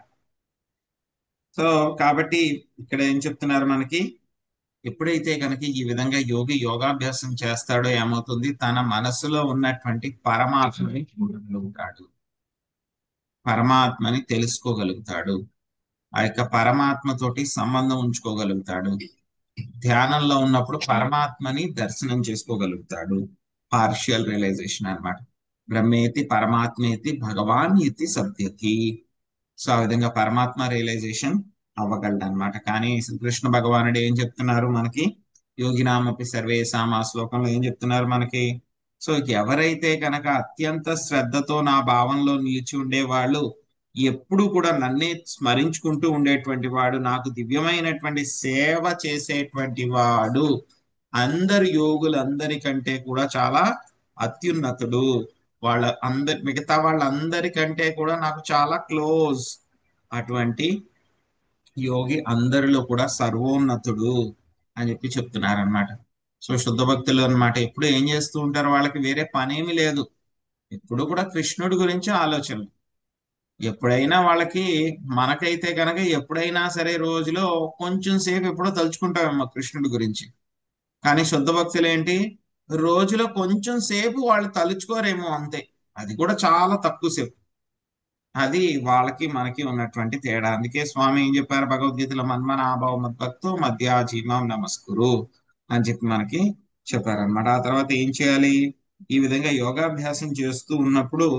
సో కాబట్టి ఇక్కడ ఏం చెప్తున్నారు మనకి? ఎప్పుడైతే కనుక ఈ విధంగా యోగాభ్యాసం చేస్తాడో ఏమవుతుంది? తన మనసులో ఉన్నటువంటి పరమాత్మని చూడగలుగుతాడు, పరమాత్మని తెలుసుకోగలుగుతాడు, ఆ యొక్క పరమాత్మతోటి సంబంధం ఉంచుకోగలుగుతాడు. ధ్యానంలో ఉన్నప్పుడు పరమాత్మని దర్శనం చేసుకోగలుగుతాడు. పార్షియల్ రియలైజేషన్ అన్నమాట. బ్రహ్మేతి పరమాత్మేతి భగవాన్ ఇతి సత్యతి. సో ఆ విధంగా పరమాత్మ రియలైజేషన్ అవ్వగలడు అనమాట. కానీ శ్రీకృష్ణ భగవానుడు ఏం చెప్తున్నారు మనకి? యోగినామపి సర్వేషాం, ఆ శ్లోకంలో ఏం చెప్తున్నారు మనకి? సో ఎవరైతే కనుక అత్యంత శ్రద్ధతో నా భావంలో నిలిచి ఉండేవాళ్ళు, ఎప్పుడు కూడా నన్నే స్మరించుకుంటూ ఉండేటువంటి వాడు, నాకు దివ్యమైనటువంటి సేవ చేసేటువంటి వాడు, అందరి యోగులందరికంటే కూడా చాలా అత్యున్నతుడు, మిగతా వాళ్ళందరికంటే కూడా నాకు చాలా క్లోజ్, అటువంటి యోగి అందరిలో కూడా సర్వోన్నతుడు అని చెప్పి చెప్తున్నారనమాట. సో శుద్ధ భక్తులు అనమాట ఎప్పుడు ఏం చేస్తూ ఉంటారు? వాళ్ళకి వేరే పనేమి లేదు, ఎప్పుడు కూడా కృష్ణుడి గురించి ఆలోచనలు. ఎప్పుడైనా వాళ్ళకి, మనకైతే కనుక ఎప్పుడైనా సరే రోజులో కొంచెం సేపు ఎప్పుడో తలుచుకుంటామేమో కృష్ణుడి గురించి. కానీ శుద్ధ భక్తులు ఏంటి? రోజులో కొంచెం సేపు వాళ్ళు తలుచుకోరేమో, అంతే. అది కూడా చాలా తక్కువ సేపు. అది వాళ్ళకి మనకి ఉన్నటువంటి తేడా. అందుకే స్వామి ఏం చెప్పారు భగవద్గీతలో? మన్మనాభావ మద్భక్తో మధ్యాజీమాం నమస్కురు అని చెప్పి మనకి చెప్పారనమాట. ఆ తర్వాత ఏం చేయాలి? ఈ విధంగా యోగాభ్యాసం చేస్తూ ఉన్నప్పుడు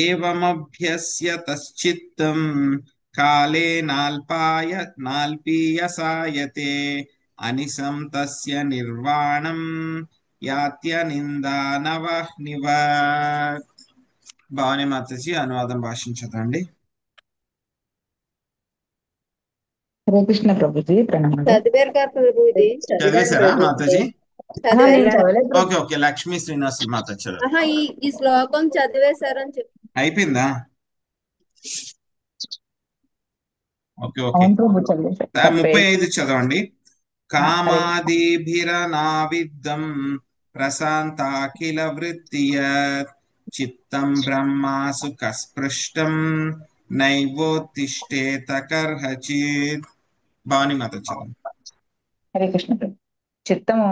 ఏవమభ్యస్య తశ్చిత్తం కాలే నాల్పీయసాయతే అనిశం తస్య నిర్వాణం యాత్య నిందానవహ్నివ. భవానీ మాతాజీ అనువాదం భాషించదండి. హరే కృష్ణ ప్రభుజీ, ప్రణామాలు. చదివారు కదా ప్రభు, ఇది చదివేశారా మాతాజీ? చదివారు. Okay okay. లక్ష్మీ శ్రీనివాసులు మాతాజీ చదువు. ఈ శ్లోకం చదివేశారని చెప్పి అయిపోయిందా? Okay okay. 35 చదవండి. కామాదిభిరనావిద్దం ప్రశాంతాఖిల వృత్తియత్ చిత్తం బ్రహ్మాసు కస్పృష్టం నైవోత్తిష్టేత కర్హచిత్. భవాని మాత చదువు. హరే కృష్ణ ప్రభు. చిత్తము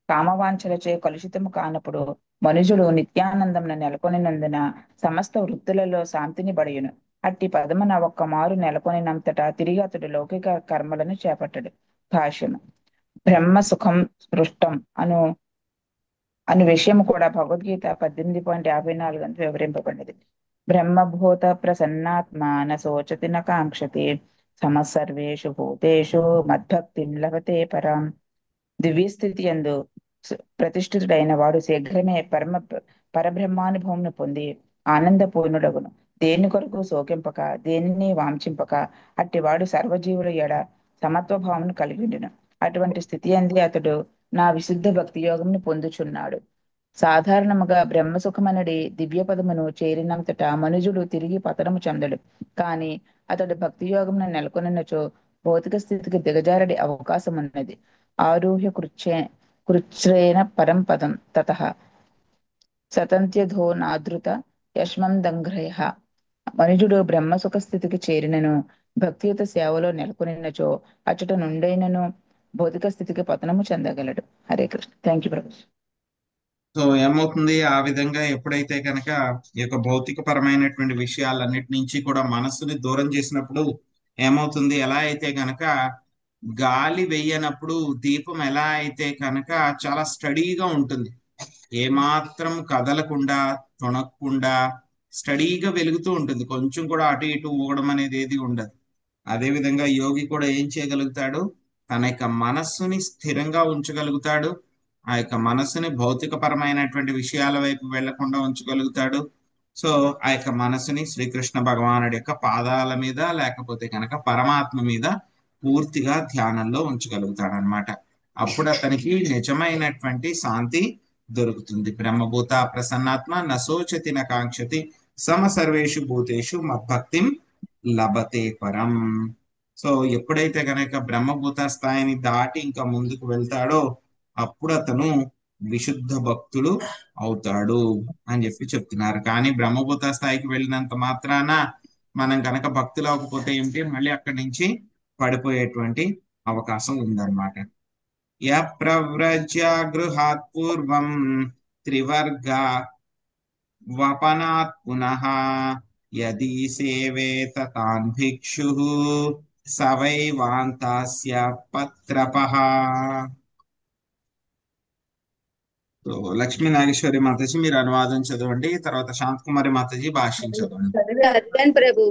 కామవాంఛలచే కలుషితము కానప్పుడు మనుజుడు నిత్యానందమున నెలకొనినందున సమస్త వృత్తులలో శాంతిని బడియును. అట్టి పదమున ఒక్క మారు నెలకొనినంతటా తిరిగి అతడు లౌకిక కర్మలను చేపట్టడు. భాష్యము. బ్రహ్మ సుఖం స్పృష్టం అను విషయం కూడా భగవద్గీత 18.54 అని వివరింపబడినది. బ్రహ్మభూత ప్రసన్నాత్మ న శోచతి న కాంక్షతి సమసర్వేషు భూతేషు మద్భక్తిం లభతే పరాం. దివ్యస్థితి యందు ప్రతిష్ఠితుడైన వాడు శీఘ్రమే పరబ్రహ్మానుభవం పొంది ఆనందపూర్ణుడగును. దేని కొరకు శోకింపక దేనిని వాంఛింపక అట్టివాడు సర్వజీవుల ఎడ సమత్వభావమును కలిగి ఉండును. అటువంటి స్థితి అంది అతడు నా విశుద్ధ భక్తి యోగమును పొందుచున్నాడు. సాధారణముగా బ్రహ్మసుఖమనడి దివ్య పదమును చేరినంతటా మనుజుడు తిరిగి పతనము చెందడు. కాని అతడు భక్తి యోగమును నెలకొనచో భౌతిక స్థితికి దిగజారడి అవకాశం ఉన్నది. ఆరూహ్య కృచ్ఛ్రేణ పరం పదం తతః సతంత్యధో నాదృత యష్మందంగ్రహ. మనుజుడు బ్రహ్మసుఖ స్థితికి చేరినను భక్తియుత సేవలో నెలకొనినచో అచ్చట నుండైనను భౌతిక స్థితికి పతనము చెందగలడు. హరే కృష్ణ. థ్యాంక్ యూ ప్రభు. సో ఏమవుతుంది, ఆ విధంగా ఎప్పుడైతే కనుక ఈ యొక్క భౌతిక పరమైనటువంటి విషయాలన్నిటి నుంచి కూడా మనస్సుని దూరం చేసినప్పుడు ఏమవుతుంది, ఎలా అయితే కనుక గాలి వెయ్యనప్పుడు దీపం ఎలా అయితే కనుక చాలా స్టడీగా ఉంటుంది, ఏమాత్రం కదలకుండా తొణక్కుండా స్టడీగా వెలుగుతూ ఉంటుంది, కొంచెం కూడా అటు ఇటు ఊగడం అనేది ఏది ఉండదు. అదే విధంగా యోగి కూడా ఏం చేయగలుగుతాడు, తన యొక్క మనస్సుని స్థిరంగా ఉంచగలుగుతాడు. ఆ యొక్క మనస్సుని భౌతిక పరమైనటువంటి విషయాల వైపు వెళ్లకుండా ఉంచగలుగుతాడు. సో ఆ యొక్క మనస్సుని శ్రీకృష్ణ భగవానుడి యొక్క పాదాల మీద లేకపోతే కనుక పరమాత్మ మీద పూర్తిగా ధ్యానంలో ఉంచగలుగుతాడు అన్నమాట. అప్పుడు అతనికి నిజమైనటువంటి శాంతి దొరుకుతుంది. బ్రహ్మభూత ప్రసన్నాత్మ నశోచతి న కాంక్షతి సమ సర్వేషు భూతేషు మద్భక్తిం లభతే పరం. సో ఎప్పుడైతే కనుక బ్రహ్మభూత స్థాయిని దాటి ఇంకా ముందుకు వెళ్తాడో అప్పుడు అతను విశుద్ధ భక్తుడు అవుతాడు అని చెప్తున్నారు. కానీ బ్రహ్మభూత స్థాయికి వెళ్ళినంత మాత్రాన మనం కనుక భక్తులు అవ్వకపోతే ఏంటి, మళ్ళీ అక్కడి నుంచి పడిపోయేటువంటి అవకాశం ఉందన్నమాట. య ప్రవ్రజ్య గృహాత్ పూర్వం త్రివర్గ వపనాత్ పునః యది సేవేత తాన్ భిక్షుః సవైవాంతాస్య పత్రపః. సో లక్ష్మీ నాగేశ్వరి మాతాజీ మీరు అనువాదం చదవండి, తర్వాత శాంతకుమారి మాతాజీ భాష్యం చదవండి. చదివాను ప్రభు.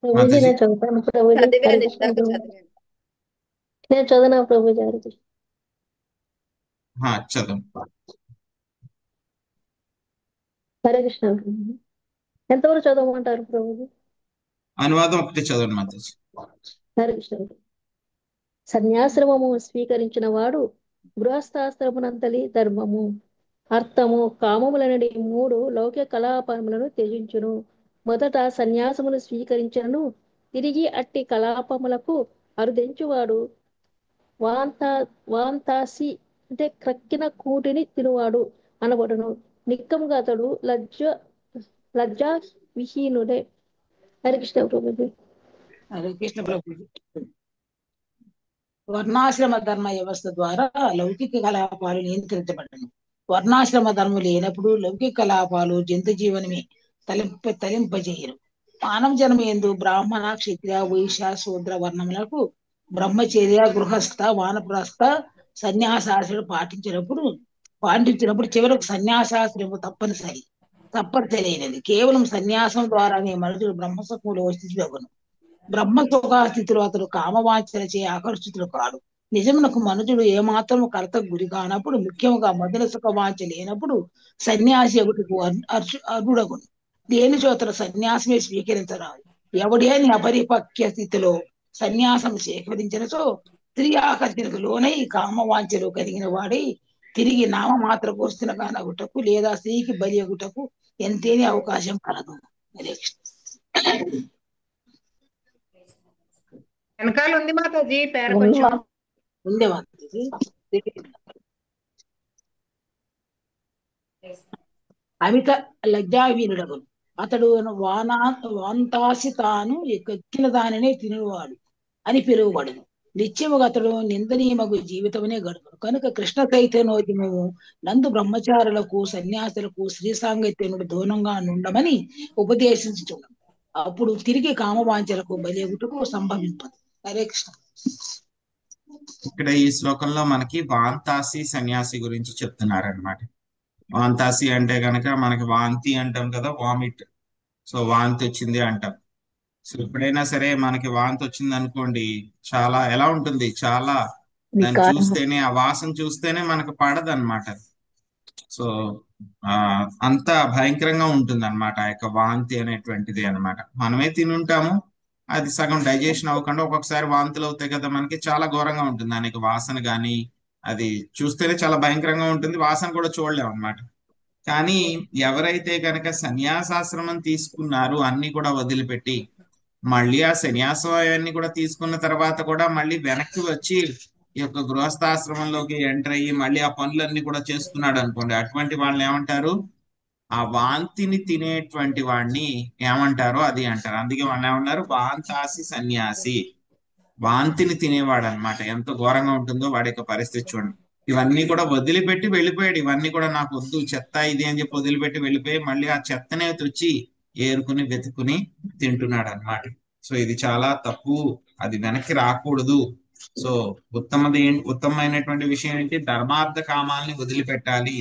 ప్రభుజీ నేను చదువుతాను ప్రభుజీ. చదివాను, ఇందాక చదివాను. నేను చదవనా ప్రభుజీ? చదవండి. హరే కృష్ణ ప్రభుజీ. ఎంతవరకు చదవమంటారు ప్రభుజీ? అనువాదం ఒకటి చదవండి మాతాజీ. హరే కృష్ణ. సన్యాశ్రమము స్వీకరించిన వాడు గృహస్థాశ్రమునంతలి ధర్మము, అర్థము, కామములనడి 3 లౌకిక కలాపములను త్యజించును. మొదట సన్యాసమును స్వీకరించను, తిరిగి అట్టి కలాపములకు అరుదించువాడు వాంతాసి అంటే క్రక్కిన కూటిని తినువాడు అనబడును. నిక్కముగా అతడు లజ్జా విహీనుడే. హరికృష్ణ ప్రభుజీ. హరే కృష్ణ ప్రభుజీ. వర్ణాశ్రమ ధర్మ వ్యవస్థ ద్వారా లౌకిక కలాపాలు నియంత్రించబడను. వర్ణాశ్రమ ధర్మం లేనప్పుడు లౌకిక కలాపాలు జంతు జీవనమే తలింపజేయరు. మానవ జన్మ యందు బ్రాహ్మణ, క్షత్రియ, వైశ్య, శూద్ర వర్ణములకు బ్రహ్మచర్య, గృహస్థ, వానప్రస్థ, సన్యాసాశ్రయం పాటించినప్పుడు చివరకు సన్యాసాశ్రయము తప్పనిసరైనది. కేవలం సన్యాసం ద్వారానే మనుషులు బ్రహ్మసుఖములో స్థితులగును. బ్రహ్మసుఖస్థితిలో అతడు కామవాంఛలచే ఆకర్షితులు కాడు. నిజమునకు మనుషుడు ఏమాత్రము కర్తకు గురి కానప్పుడు, ముఖ్యముగా మొదల సుఖవాంఛ లేనప్పుడు సన్యాసి ఒకటికు అర్హుడగును. దేని చోతను సన్యాసమే స్వీకరించరాదు. ఎవడేని అపరిపక్వ స్థితిలో సన్యాసం స్వీకరించినచో స్త్రీ ఆకర్షణకు లోనై కామవాంఛలు కలిగిన వాడై తిరిగి నామమాత్రకు వస్తున్నగానగుటకు లేదా స్త్రీకి బలి అగుటకు ఎంతేనే అవకాశం కలదు. వెనకాల ఉంది మాతాజీ పేరు కొంచెం ఉండే మాతాజీ. అమిత లజ్జావీనుడగును. అతడు వాంతాసి తాను ఎక్కిన దానినే తినేవాడు అని పిలువబడును. నిత్యముగా అతడు నిందనీయమగు జీవితమునే గడుపును. కనుక కృష్ణ చైతన్యోద్యమము నందు బ్రహ్మచారులకు సన్యాసులకు శ్రీ సాంగత్యనుడు దూరంగా నుండమని ఉపదేశించుచున్నాడు. అప్పుడు తిరిగి కామవాంఛలకు బలిగుటకు సంభవింపదు. హరే కృష్ణ. ఇక్కడ ఈ శ్లోకంలో మనకి వాంతాసి సన్యాసి గురించి చెప్తున్నారనమాట. వాంతాసి అంటే గనక మనకి వాంతి అంటాం కదా, వామిట్. సో వాంతి వచ్చింది అంటాం. సో ఎప్పుడైనా సరే మనకి వాంతి వచ్చింది అనుకోండి, చాలా ఎలా ఉంటుంది, చాలా దాన్ని చూస్తేనే, ఆ వాసన చూస్తేనే మనకు పడదు అనమాట. సో అంత భయంకరంగా ఉంటుంది అనమాట ఆ యొక్క వాంతి అనేటువంటిది అనమాట. మనమే తినుంటాము, అది సగం డైజెషన్ అవ్వకుండా ఒక్కొక్కసారి వాంతులు అవుతాయి కదా మనకి, చాలా ఘోరంగా ఉంటుంది దానికి వాసన కానీ. అది చూస్తేనే చాలా భయంకరంగా ఉంటుంది, వాసన కూడా చూడలేము అనమాట. కానీ ఎవరైతే కనుక సన్యాసాశ్రమం తీసుకున్నారు అన్ని కూడా వదిలిపెట్టి, మళ్ళీ ఆ సన్యాసం అవన్నీ కూడా తీసుకున్న తర్వాత కూడా మళ్ళీ వెనక్కి వచ్చి ఈ యొక్క గృహస్థాశ్రమంలోకి ఎంటర్ అయ్యి మళ్ళీ ఆ పనులన్నీ కూడా చేస్తున్నాడు అనుకోండి, అటువంటి వాళ్ళని ఏమంటారు? ఆ వాంతిని తినేటువంటి వాడిని ఏమంటారో అది అంటారు. అందుకే వాళ్ళు ఏమన్నారు? వాంతాసి సన్యాసి. వాంతిని తినేవాడు అనమాట. ఎంత ఘోరంగా ఉంటుందో వాడి యొక్క పరిస్థితి చూడండి. ఇవన్నీ కూడా వదిలిపెట్టి వెళ్ళిపోయాడు. ఇవన్నీ కూడా నాకు వద్దు, చెత్త ఇది అని చెప్పి వదిలిపెట్టి వెళ్ళిపోయి మళ్ళీ ఆ చెత్తనే తెచ్చి ఏరుకుని వెతుకుని తింటున్నాడు అనమాట. సో ఇది చాలా తప్పు, అది వెనక్కి రాకూడదు. సో ఉత్తమమైనటువంటి విషయం ఏంటి? ధర్మార్థ కామాల్ని వదిలిపెట్టాలి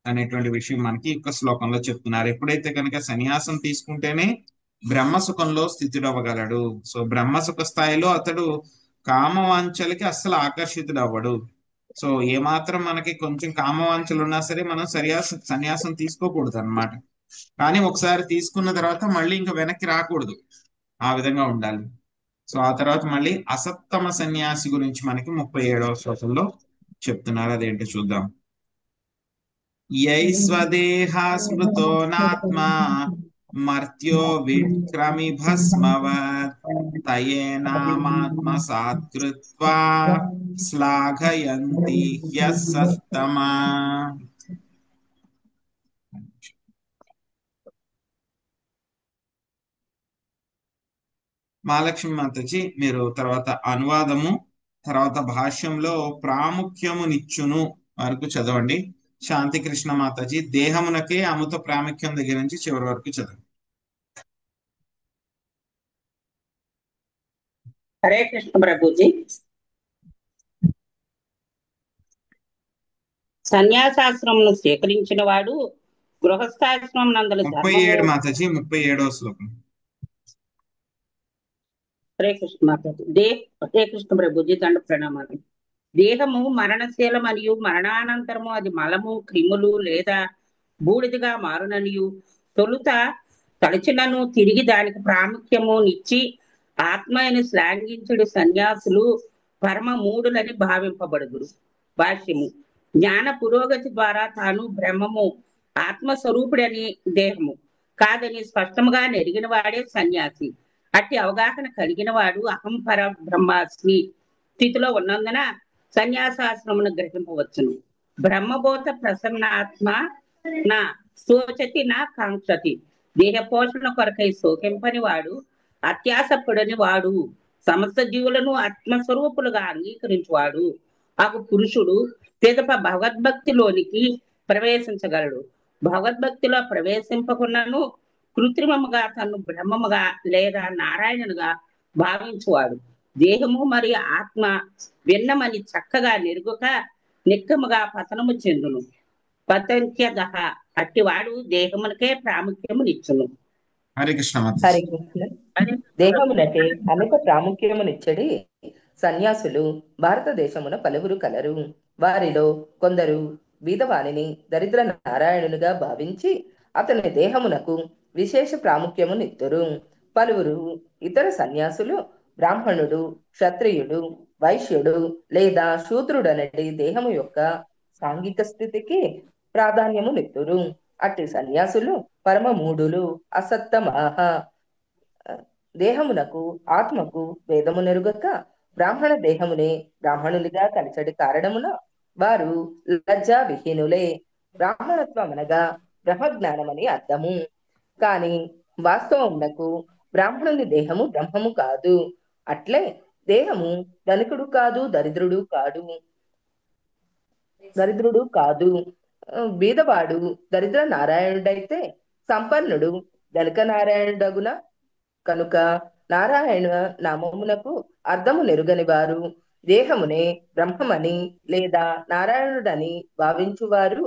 అనేటువంటి విషయం మనకి ఒక శ్లోకంలో చెప్తున్నారు. ఎప్పుడైతే కనుక సన్యాసం తీసుకుంటేనే బ్రహ్మసుఖంలో స్థితుడవ్వగలడు. సో బ్రహ్మసుఖ స్థాయిలో అతడు కామవాంఛలకి అస్సలు ఆకర్షితుడు అవ్వడు. సో ఏమాత్రం మనకి కొంచెం కామవాంఛలు ఉన్నా సరే మనం సన్యాసం తీసుకోకూడదు అనమాట. కానీ ఒకసారి తీసుకున్న తర్వాత మళ్ళీ ఇంకా వెనక్కి రాకూడదు, ఆ విధంగా ఉండాలి. సో ఆ తర్వాత మళ్ళీ అసత్తమ సన్యాసి గురించి మనకి 37వ శ్లోకంలో చెప్తున్నారు. అదేంటో చూద్దాం. యై స్వదేహా స్మృతో నాత్మా మర్త్యో విక్రమి భస్మవత్ తయేనామాత్మ సాత్కృత్వా శ్లాఘయంతి హ్యసత్తమా. మహాలక్ష్మి మాతజీ మీరు తర్వాత అనువాదము తర్వాత భాష్యంలో ప్రాముఖ్యమునిచ్చును వరకు చదవండి. శాంతి కృష్ణ మాతాజీ దేహమునకే అమృత ప్రాముఖ్యం దగ్గర నుంచి చివరి వరకు చదవండి. హరే కృష్ణ ప్రభుజీ. సన్యాసాశ్రమం స్వీకరించిన వాడు గృహస్థాశ్రమం నందల 37 మాతాజీ 37వ శ్లోకం. హరే కృష్ణ మాతాజీ. హరే కృష్ణ ప్రభుజీ దండ ప్రణామాలు. దేహము మరణశీల మరియు మరణానంతరము అది మలము క్రిములు లేదా బూడిదగా మారుననియు తొలుత తలచినను తిరిగి దానికి ప్రాముఖ్యము నిచ్చి ఆత్మ అని శ్లాఘించుడు సన్యాసులు పరమ మూడులని భావింపబడుదురు. భాష్యము. జ్ఞాన పురోగతి ద్వారా తాను బ్రహ్మము ఆత్మస్వరూపుడని దేహము కాదని స్పష్టముగా నెరిగిన వాడే సన్యాసి. అట్టి అవగాహన కలిగిన వాడు అహం పర బ్రహ్మాస్మి స్థితిలో ఉన్నందున సన్యాసాశ్రమును గ్రహింపవచ్చును. బ్రహ్మబోధ ప్రసన్నాత్మ నా శోచతి నా కాంక్షతి. దేహ పోషణ కొరకై శోకింపని వాడు అత్యాసపుడని వాడు సమస్త జీవులను ఆత్మస్వరూపులుగా అంగీకరించువాడు ఆకు పురుషుడు పిదప భగవద్భక్తిలోనికి ప్రవేశించగలడు. భగవద్భక్తిలో ప్రవేశింపకున్నను కృత్రిమముగా తను బ్రహ్మముగా లేదా నారాయణునిగా భావించువాడు దేహము మరియు ఆత్మ భిన్నమని చక్కగా నెరుగుక నిక్కముగా పతనము చెందును. పతంత్యగః అట్టివాడు దేహమునకే ప్రాముఖ్యమునిచ్చును. హరే కృష్ణ. హరే కృష్ణ. దేహమునకే అమిత ప్రాముఖ్యమునిచ్చడి సన్యాసులు భారతదేశమున పలువురు కలరు. వారిలో కొందరు బీదవాణిని దరిద్ర నారాయణునిగా భావించి అతని దేహమునకు విశేష ప్రాముఖ్యమునిత్తురు. పలువురు ఇతర సన్యాసులు బ్రాహ్మణుడు, క్షత్రియుడు, వైశ్యుడు లేదా శూద్రుడనడి దేహము యొక్క సాంఘిక స్థితికి ప్రాధాన్యమునిత్తురు. అట్టి సన్యాసులు పరమ మూఢులు, అసత్తమాహ. దేహమునకు ఆత్మకు వేదము నెరుగక బ్రాహ్మణ దేహమునే బ్రాహ్మణునిగా కలిసడి కారణమున వారు లజ్జా విహీనులే. బ్రాహ్మణత్వం అనగా బ్రహ్మజ్ఞానమని అర్థము. కాని వాస్తవమునకు బ్రాహ్మణుని దేహము బ్రహ్మము కాదు. అట్లే దేహము ధనికుడు కాదు, దరిద్రుడు కాదు. బీదవాడు దరిద్ర నారాయణుడైతే సంపన్నుడు ధనిక నారాయణుడగున. కనుక నారాయణ నామమునకు అర్థము నెరుగని వారు దేహమునే బ్రహ్మమని లేదా నారాయణుడని భావించువారు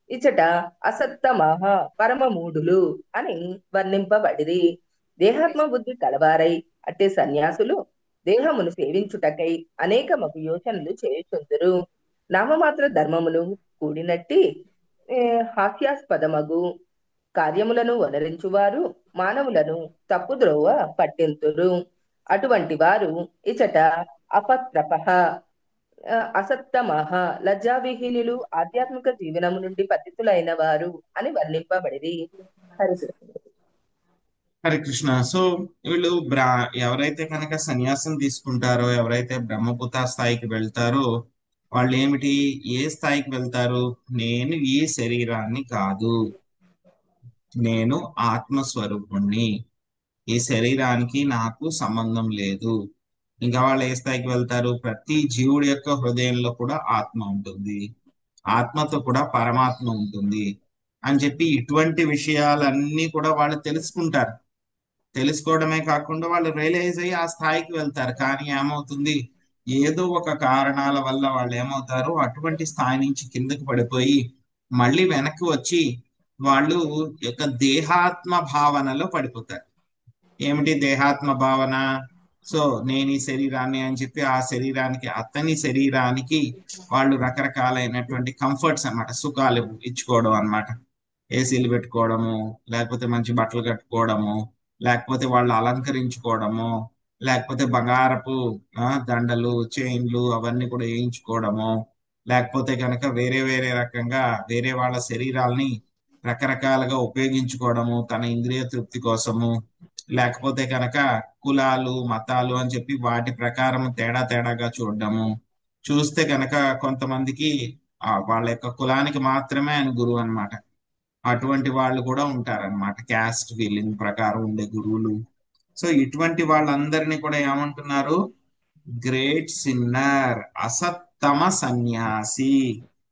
ఇచట అసత్తమహ పరమమూఢులు అని వర్ణింపబడిరి. దేహాత్మ బుద్ధి కలవారై అట్టే సన్యాసులు దేహమును సేవించుటకై అనేకమగు యోచనలు చేయుచుందురు. నామమాత్ర ధర్మమును కూడినట్టి హాస్యాస్పదమగు కార్యములను వనరించువారు మానవులను తప్పుద్రోవ పట్టింతురు. అటువంటి వారు ఇచట అపత్రపః అసత్తమహ లజ్జావిహీనులు ఆధ్యాత్మిక జీవనము నుండి పతితులైన వారు అని వర్ణింపబడిరి. హరే కృష్ణ. సో వీళ్ళు ఎవరైతే కనుక సన్యాసం తీసుకుంటారో, ఎవరైతే బ్రహ్మపుత స్థాయికి వెళ్తారో వాళ్ళు ఏమిటి, ఏ స్థాయికి వెళ్తారు? నేను ఈ శరీరాన్ని కాదు, నేను ఆత్మస్వరూపుణ్ణి, ఈ శరీరానికి నాకు సంబంధం లేదు. ఇంకా వాళ్ళు ఏ స్థాయికి వెళ్తారు? ప్రతి జీవుడి యొక్క హృదయంలో కూడా ఆత్మ ఉంటుంది, ఆత్మతో కూడా పరమాత్మ ఉంటుంది అని చెప్పి ఇటువంటి విషయాలన్నీ కూడా వాళ్ళు తెలుసుకుంటారు. తెలుసుకోవడమే కాకుండా వాళ్ళు రియలైజ్ అయ్యి ఆ స్థాయికి వెళ్తారు. కానీ ఏమవుతుంది, ఏదో ఒక కారణాల వల్ల వాళ్ళు ఏమవుతారు, అటువంటి స్థాయి నుంచి కిందకి పడిపోయి మళ్ళీ వెనక్కి వచ్చి వాళ్ళు యొక్క దేహాత్మ భావనలో పడిపోతారు. ఏమిటి దేహాత్మ భావన? సో నేను ఈ శరీరాన్ని అని చెప్పి ఆ శరీరానికి, అతని శరీరానికి వాళ్ళు రకరకాలైనటువంటి కంఫర్ట్స్ అన్నమాట, సుఖాలు ఇచ్చుకోవడం అన్నమాట. ఏసీలు పెట్టుకోవడము, లేకపోతే మంచి బట్టలు కట్టుకోవడము, లేకపోతే వాళ్ళు అలంకరించుకోవడము, లేకపోతే బంగారపు దండలు, చైన్లు అవన్నీ కూడా వేయించుకోవడము, లేకపోతే కనుక వేరే వేరే రకంగా వేరే వాళ్ళ శరీరాల్ని రకరకాలుగా ఉపయోగించుకోవడము తన ఇంద్రియ తృప్తి కోసము, లేకపోతే కనుక కులాలు మతాలు అని చెప్పి వాటి ప్రకారం తేడాగా చూడడము. చూస్తే కనుక కొంతమందికి వాళ్ళ యొక్క కులానికి మాత్రమే ఆయన గురువు అన్నమాట. అటువంటి వాళ్ళు కూడా ఉంటారన్నమాట, క్యాస్ట్ ఫీలింగ్ ప్రకారం ఉండే గురువులు. సో ఇటువంటి వాళ్ళందరినీ కూడా ఏమంటున్నారు? గ్రేట్ సిన్నర్, అసత్తమ సన్యాసి.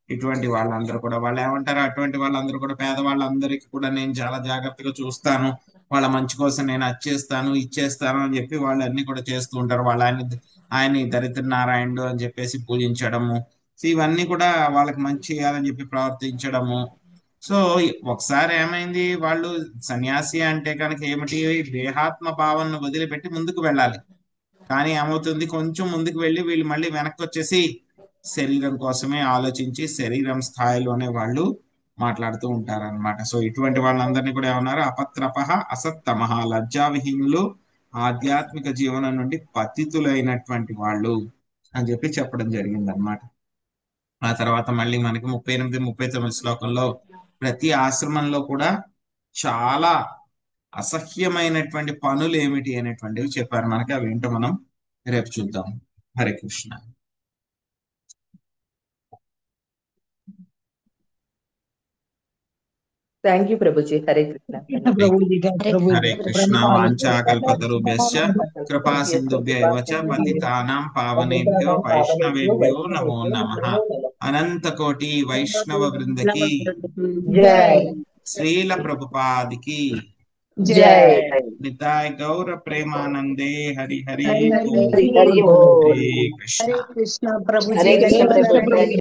ఇటువంటి వాళ్ళందరూ కూడా వాళ్ళు ఏమంటారు? అటువంటి వాళ్ళందరూ కూడా పేదవాళ్ళందరికీ కూడా నేను చాలా జాగ్రత్తగా చూస్తాను, వాళ్ళ మంచి కోసం నేను అచ్చేస్తాను ఇచ్చేస్తాను అని చెప్పి వాళ్ళు అన్ని కూడా చేస్తూ ఉంటారు. వాళ్ళ ఆయన్ని దరిద్ర నారాయణుడు అని చెప్పేసి పూజించడము, ఇవన్నీ కూడా వాళ్ళకి మంచి చేయాలని చెప్పి ప్రవర్తించడము. సో ఒకసారి ఏమైంది, వాళ్ళు సన్యాసి అంటే కనుక ఏమిటి, దేహాత్మ భావనను వదిలిపెట్టి ముందుకు వెళ్ళాలి. కానీ ఏమవుతుంది, కొంచెం ముందుకు వెళ్ళి వీళ్ళు మళ్ళీ వెనక్కి వచ్చేసి శరీరం కోసమే ఆలోచించి శరీరం స్థాయిలోనే వాళ్ళు మాట్లాడుతూ ఉంటారన్నమాట. సో ఇటువంటి వాళ్ళందరినీ కూడా ఏమన్నారు? అపత్రపః అసత్తమః, లజ్జావిహీనులు, ఆధ్యాత్మిక జీవనం నుండి పతితులైనటువంటి వాళ్ళు అని చెప్పి చెప్పడం జరిగింది అన్నమాట. ఆ తర్వాత మళ్ళీ మనకి 38, 39 శ్లోకంలో ప్రతి ఆశ్రమంలో కూడా చాలా అసహ్యమైనటువంటి పనులు ఏమిటి అనేటువంటివి చెప్పారు మనకి. అవి ఏంటో మనం రేపు చూద్దాం. హరే కృష్ణ. Thank you Prabhuji. హరే కృష్ణ. హరే కృష్ణ. వాంఛా కల్పతరుభ్యశ్చ కృపా సింధుభ్యైవ చ పతితానాం పావనేభ్యో వైష్ణవేభ్యో నమో నమః. అనంత కోటి వైష్ణవ బృందకి జై. శ్రీల ప్రభుపాదికి జై. నితాయ్ గౌర ప్రేమానందే. హరి హరి హరి ఓం. హరి ఓం. హరే కృష్ణ. హరే కృష్ణ ప్రభుజీ. హరే కృష్ణ ప్రభుజీ.